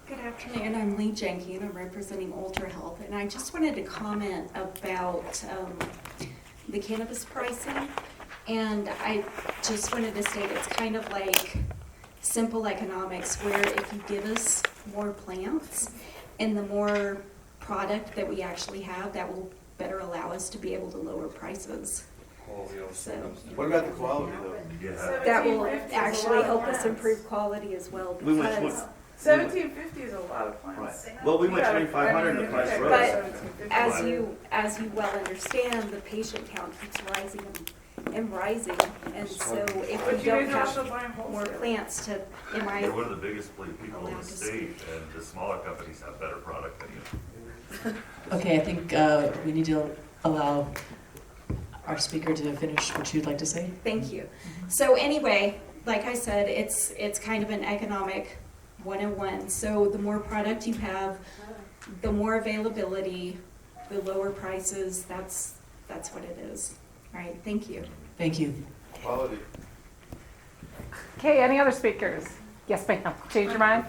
Good afternoon, I'm Lee Jenkin, I'm representing Ultra Health, and I just wanted to comment about the cannabis pricing. And I just wanted to state it's kind of like simple economics, where if you give us more plants and the more product that we actually have, that will better allow us to be able to lower prices. So What about the quality though? that will actually help us improve quality as well, because $17.50 is a lot of plants. Right. Well, we went 2,500 and the price rose. but as you well understand, the patient count keeps rising and rising, and so if we don't have more plants to, We're one of the biggest people in the state, and the smaller companies have better product than you. Okay, I think we need to allow our speaker to finish what you'd like to say. Thank you. So anyway, like I said, it's kind of an economic 101. So the more product you have, the more availability, the lower prices. That's what it is. All right, thank you. Thank you. Quality. Okay, any other speakers? Yes, ma'am. Change your mind?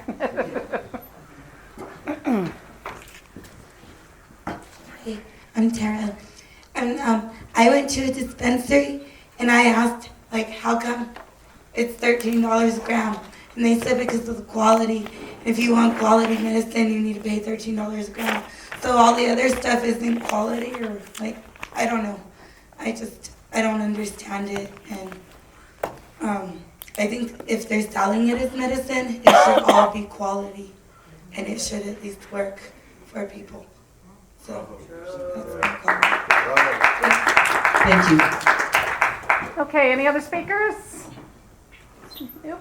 Hey, I'm Tara. And I went to a dispensary and I asked, like, how come it's $13 a gram? And they said because of the quality. If you want quality medicine, you need to pay $13 a gram. So all the other stuff isn't quality, or like, I don't know. I don't understand it. And I think if they're selling it as medicine, it should all be quality. And it should at least work for people. So that's my comment. Thank you. Okay, any other speakers? Nope.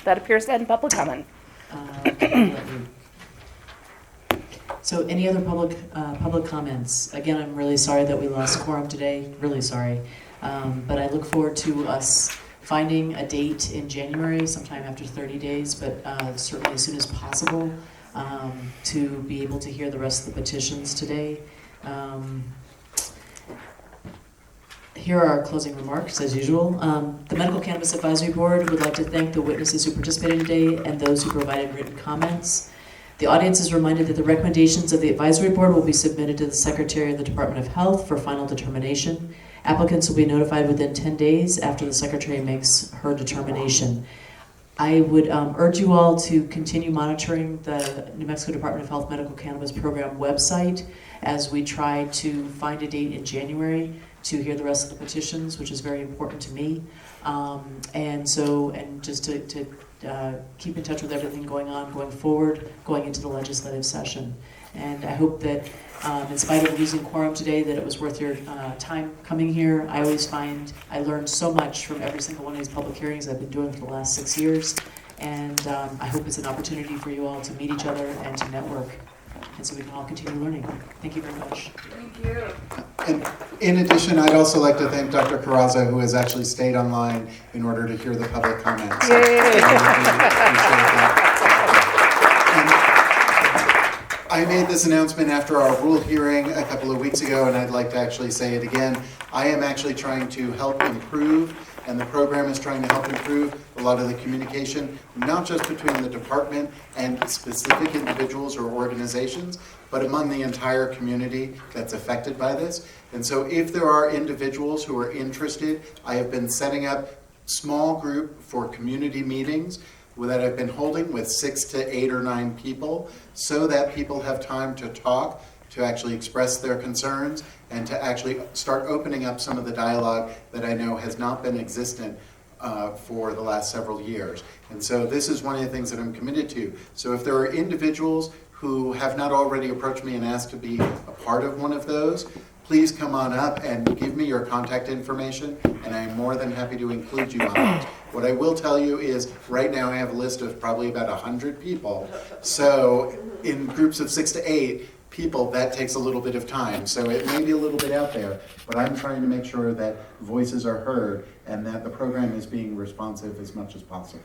That appears to end public comment. So any other public comments? Again, I'm really sorry that we lost quorum today, really sorry. But I look forward to us finding a date in January, sometime after 30 days, but certainly as soon as possible, to be able to hear the rest of the petitions today. Here are our closing remarks, as usual. The Medical Cannabis Advisory Board would like to thank the witnesses who participated today and those who provided written comments. The audience is reminded that the recommendations of the Advisory Board will be submitted to the Secretary of the Department of Health for final determination. Applicants will be notified within 10 days after the Secretary makes her determination. I would urge you all to continue monitoring the New Mexico Department of Health Medical Cannabis Program website as we try to find a date in January to hear the rest of the petitions, which is very important to me. And just to keep in touch with everything going on, going forward, going into the legislative session. And I hope that in spite of losing quorum today, that it was worth your time coming here. I always find I learned so much from every single one of these public hearings I've been doing for the last 6 years. And I hope it's an opportunity for you all to meet each other and to network. And so we can all continue learning. Thank you very much. Thank you. And in addition, I'd also like to thank Dr. Carrazza, who has actually stayed online in order to hear the public comments. So, I made this announcement after our rule hearing a couple of weeks ago, and I'd like to actually say it again. I am actually trying to help improve, and the program is trying to help improve a lot of the communication, not just between the department and specific individuals or organizations, but among the entire community that's affected by this. And so if there are individuals who are interested, I have been setting up small group for community meetings that I've been holding with 6 to 8 or 9 people, so that people have time to talk, to actually express their concerns, and to actually start opening up some of the dialogue that I know has not been existent for the last several years. And so this is one of the things that I'm committed to. So if there are individuals who have not already approached me and asked to be a part of one of those, please come on up and give me your contact information, and I'm more than happy to include you on it. What I will tell you is, right now I have a list of probably about 100 people. So in groups of 6 to 8 people, that takes a little bit of time. So it may be a little bit out there, but I'm trying to make sure that voices are heard and that the program is being responsive as much as possible.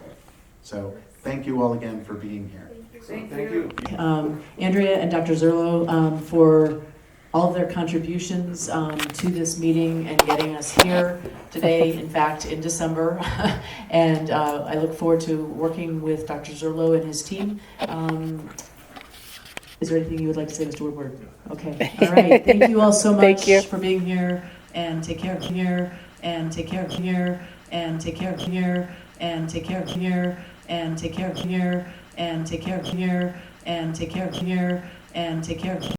So thank you all again for being here. Thank you. Andrea and Dr. Zerlo for all of their contributions to this meeting and getting us here today, in fact, in December. And I look forward to working with Dr. Zerlo and his team. Is there anything you would like to say, Mr. Woodward? Okay, all right. Thank you all so much for being here, and take care here, and take care here, and take care here, and take care here, and take care here, and take care here, and take care here, and take care.